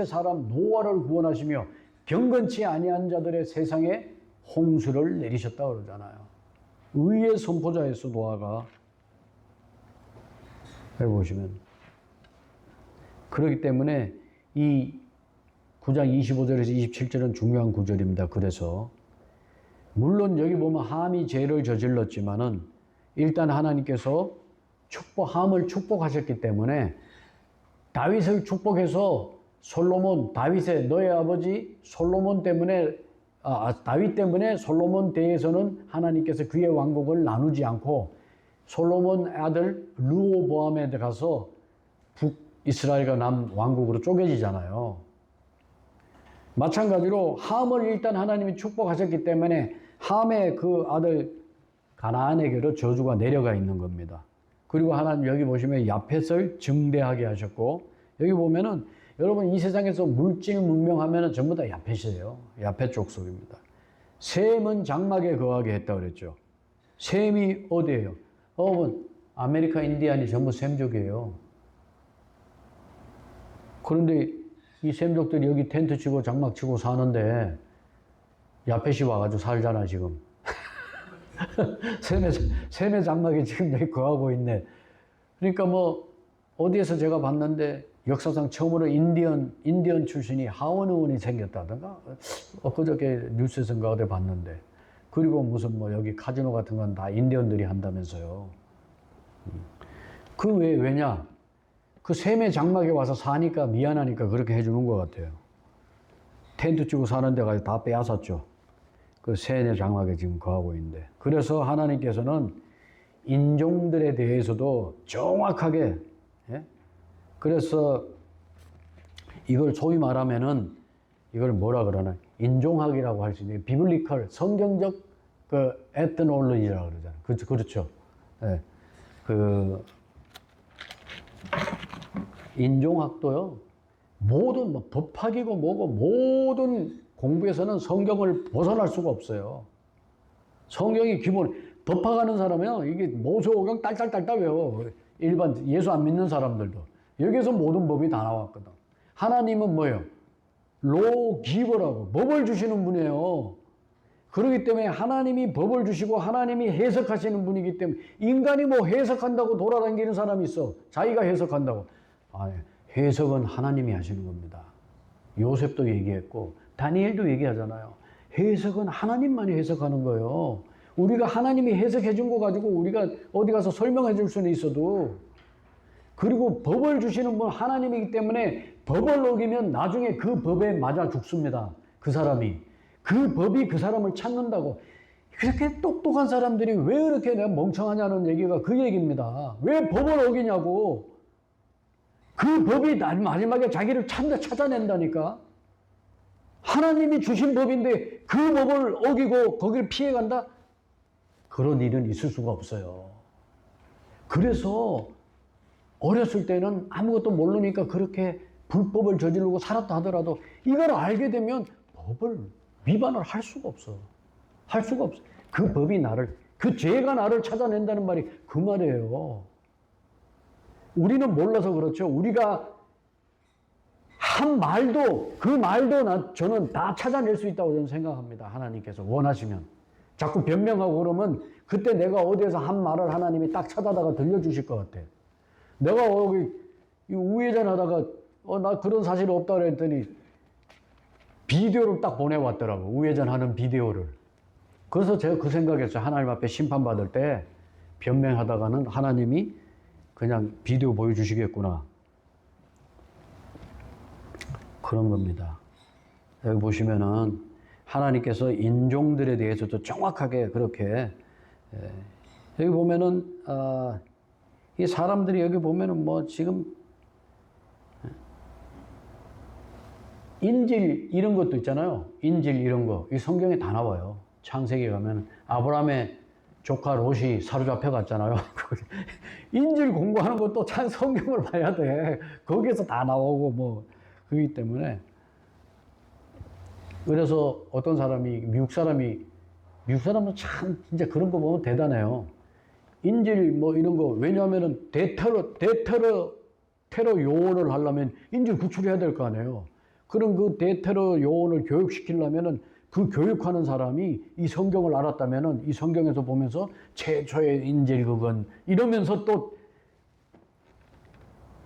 사람 노아를 구원하시며 경건치 아니한 자들의 세상에 홍수를 내리셨다 그러잖아요. 의의 선포자였어, 노아가. 여기 보시면. 그렇기 때문에 이 9장 25절에서 27절은 중요한 구절입니다. 그래서 물론 여기 보면 함이 죄를 저질렀지만은 일단 하나님께서 함을 축복하셨기 때문에 다윗을 축복해서 다윗의 너의 아버지 솔로몬 때문에 다윗 때문에 솔로몬 대에서는 하나님께서 그의 왕국을 나누지 않고 솔로몬 아들 르호보암에 가서 북이스라엘과 남왕국으로 쪼개지잖아요. 마찬가지로 함을 일단 하나님이 축복하셨기 때문에 함의 그 아들 가나안에게로 저주가 내려가 있는 겁니다. 그리고 하나님 여기 보시면 야펫을 증대하게 하셨고, 여기 보면은 여러분 이 세상에서 물질 문명하면은 전부 다 야펫이에요. 야펫 족속입니다. 셈은 장막에 거하게 했다 그랬죠. 셈이 어디예요? 여러분 아메리카 인디안이 전부 셈족이에요. 그런데 이 셈족들이 여기 텐트 치고 장막 치고 사는데 야펫이 와가지고 살잖아 지금. 셈의 장막이 지금 여기 거하고 있네. 그러니까 뭐 어디에서 제가 봤는데 역사상 처음으로 인디언 출신이 하원 의원이 생겼다던가 엊그저께 뉴스에서인가 어디 봤는데, 그리고 무슨 뭐 여기 카지노 같은 건 다 인디언들이 한다면서요. 그 왜냐? 그 셈의 장막에 와서 사니까 미안하니까 그렇게 해주는 것 같아요. 텐트 치고 사는 데가 다 빼앗았죠. 그 셈의 장막에 지금 거하고 있는데. 그래서 하나님께서는 인종들에 대해서도 정확하게, 예? 그래서 이걸 소위 말하면은 이걸 뭐라 그러나 인종학이라고 할 수 있는 비블리컬 성경적 그 에트놀로지라고 그러잖아요. 그렇죠. 예. 그 인종학도요. 모든 뭐 법학이고 뭐고 모든 공부에서는 성경을 벗어날 수가 없어요. 성경이 기본, 법학하는 사람은요, 이게 모세오경 딸딸딸딸 외워. 일반 예수 안 믿는 사람들도. 여기서 모든 법이 다 나왔거든. 하나님은 뭐예요? 로기버라고 법을 주시는 분이에요. 그렇기 때문에 하나님이 법을 주시고 하나님이 해석하시는 분이기 때문에 인간이 뭐 해석한다고 돌아다니는 사람이 있어. 자기가 해석한다고. 해석은 하나님이 하시는 겁니다. 요셉도 얘기했고 다니엘도 얘기하잖아요. 해석은 하나님만이 해석하는 거예요. 우리가 하나님이 해석해 준 거 가지고 우리가 어디 가서 설명해 줄 수는 있어도, 그리고 법을 주시는 분 하나님이기 때문에 법을 어기면 나중에 그 법에 맞아 죽습니다. 그 사람이. 그 법이 그 사람을 찾는다고. 그렇게 똑똑한 사람들이 왜 이렇게 내가 멍청하냐는 얘기가 그 얘기입니다. 왜 법을 어기냐고. 그 법이 마지막에 자기를 찾아낸다니까. 하나님이 주신 법인데 그 법을 어기고 거기를 피해간다? 그런 일은 있을 수가 없어요. 그래서 어렸을 때는 아무것도 모르니까 그렇게 불법을 저지르고 살았다 하더라도 이걸 알게 되면 법을 위반을 할 수가 없어. 할 수가 없어. 그 법이 그 죄가 나를 찾아낸다는 말이 그 말이에요. 우리는 몰라서 그렇죠. 우리가 한 말도, 그 말도 저는 다 찾아낼 수 있다고 저는 생각합니다. 하나님께서 원하시면. 자꾸 변명하고 그러면 그때 내가 어디에서 한 말을 하나님이 딱 찾아다가 들려주실 것 같아. 내가 여기 우회전 하다가 나 그런 사실 없다 그랬더니 비디오를 딱 보내왔더라고. 우회전하는 비디오를. 그래서 제가 그 생각했어요. 하나님 앞에 심판받을 때 변명하다가는 하나님이 그냥 비디오 보여주시겠구나. 그런 겁니다. 여기 보시면은 하나님께서 인종들에 대해서도 정확하게 그렇게, 여기 보면은 이 사람들이 여기 보면은 뭐 지금 인질 이런 것도 있잖아요. 인질 이런 거. 이 성경에 다 나와요. 창세기 가면 아브라함의 조카 롯이 사로잡혀 갔잖아요. 인질 공부하는 것도 참 성경을 봐야 돼. 거기에서 다 나오고 뭐 그렇기 때문에. 그래서 어떤 사람이 미국 사람은 참 진짜 그런 거 보면 대단해요. 인질 뭐 이런 거 왜냐하면은 테러 요원을 하려면 인질 구출해야 될 거 아니에요. 그럼 그 대테러 요원을 교육시키려면은 그 교육하는 사람이 이 성경을 알았다면은 이 성경에서 보면서 최초의 인질극은 이러면서 또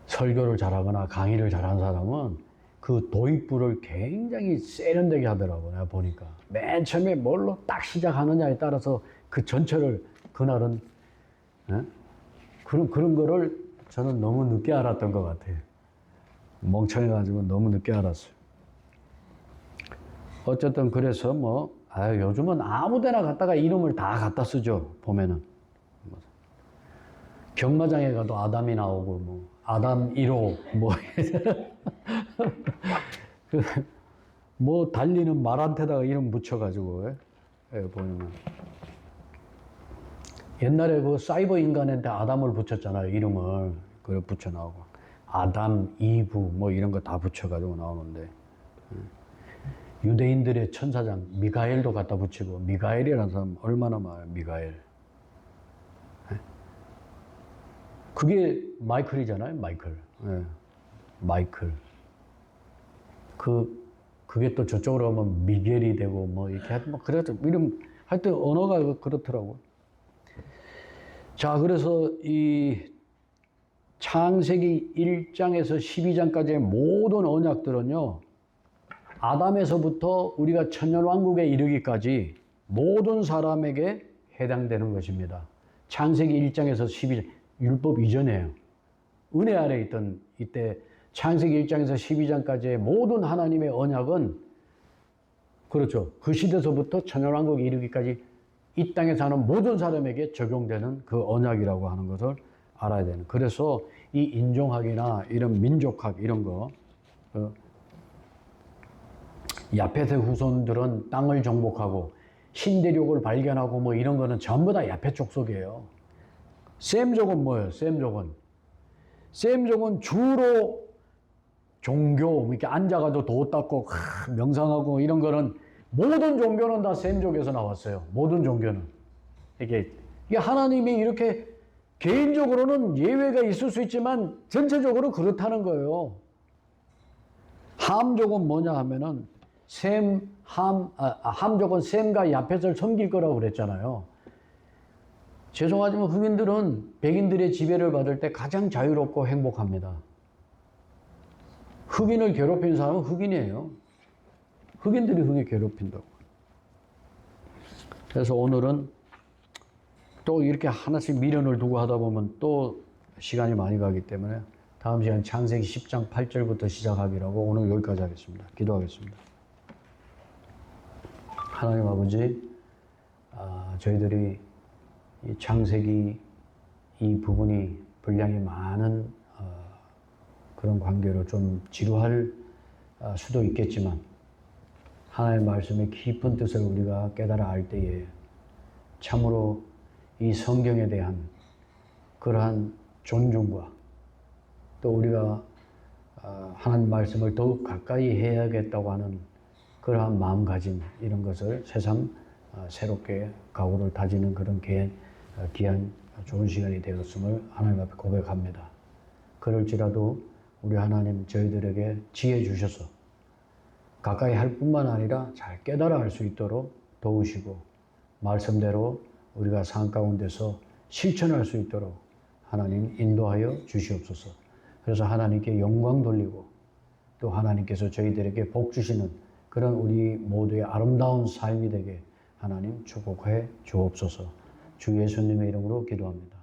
설교를 잘하거나 강의를 잘하는 사람은 그 도입부를 굉장히 세련되게 하더라고요. 내가 보니까. 맨 처음에 뭘로 딱 시작하느냐에 따라서 그 전체를 그날은 그런 거를 저는 너무 늦게 알았던 것 같아요. 멍청해가지고 너무 늦게 알았어요. 어쨌든 그래서 뭐 요즘은 아무데나 갖다가 이름을 다 갖다 쓰죠. 보면은 경마장에 가도 아담이 나오고 뭐 아담 1호 뭐 달리는 말한테다가 이름 붙여가지고 보면 옛날에 그 사이버 인간한테 아담을 붙였잖아요. 이름을 그걸 붙여 나오고 아담, 이브 뭐 이런 거 다 붙여가지고 나오는데. 유대인들의 천사장 미가엘도 갖다 붙이고 미가엘이라는 사람 얼마나 많아요. 미가엘. 그게 마이클이잖아요. 마이클. 마이클. 그게 또 저쪽으로 가면 미겔이 되고 뭐 이렇게 하여튼 뭐 그래도 이름 하여튼 언어가 그렇더라고. 자, 그래서 이 창세기 1장에서 12장까지의 모든 언약들은요. 아담에서부터 우리가 천년왕국에 이르기까지 모든 사람에게 해당되는 것입니다. 창세기 1장에서 12장, 율법 이전이에요. 은혜 아래 있던 이때 창세기 1장에서 12장까지의 모든 하나님의 언약은 그렇죠. 그 시대에서부터 천년왕국에 이르기까지 이 땅에 사는 모든 사람에게 적용되는 그 언약이라고 하는 것을 알아야 되는. 그래서 이 인종학이나 이런 민족학 이런 거 야펫의 후손들은 땅을 정복하고 신대륙을 발견하고 뭐 이런 거는 전부 다 야펫 족속이에요. 셈족은 뭐예요? 셈족은 주로 종교 이렇게 앉아가지고 도 닦고 명상하고 이런 거는 모든 종교는 다 셈족에서 나왔어요. 모든 종교는 이게 하나님이 이렇게 개인적으로는 예외가 있을 수 있지만 전체적으로 그렇다는 거예요. 함족은 뭐냐 하면은 함족은 셈과 야펫을 섬길 거라고 그랬잖아요. 죄송하지만 흑인들은 백인들의 지배를 받을 때 가장 자유롭고 행복합니다. 흑인을 괴롭히는 사람은 흑인이에요. 흑인들이 흑인 괴롭힌다고. 그래서 오늘은 또 이렇게 하나씩 미련을 두고 하다 보면 또 시간이 많이 가기 때문에 다음 시간 창세기 10장 8절부터 시작하기로 하고 오늘 여기까지 하겠습니다. 기도하겠습니다. 하나님 아버지, 저희들이 이 창세기 이 부분이 분량이 많은 그런 관계로 좀 지루할 수도 있겠지만 하나님의 말씀의 깊은 뜻을 우리가 깨달아 알 때에 참으로 이 성경에 대한 그러한 존중과 또 우리가 하나님 말씀을 더욱 가까이 해야겠다고 하는 그러한 마음가짐 이런 것을 새삼 새롭게 각오를 다지는 그런 귀한 좋은 시간이 되었음을 하나님 앞에 고백합니다. 그럴지라도 우리 하나님 저희들에게 지혜 주셔서 가까이 할 뿐만 아니라 잘 깨달아 할 수 있도록 도우시고 말씀대로 우리가 삶 가운데서 실천할 수 있도록 하나님 인도하여 주시옵소서. 그래서 하나님께 영광 돌리고 또 하나님께서 저희들에게 복 주시는 그런 우리 모두의 아름다운 삶이 되게 하나님 축복해 주옵소서. 주 예수님의 이름으로 기도합니다.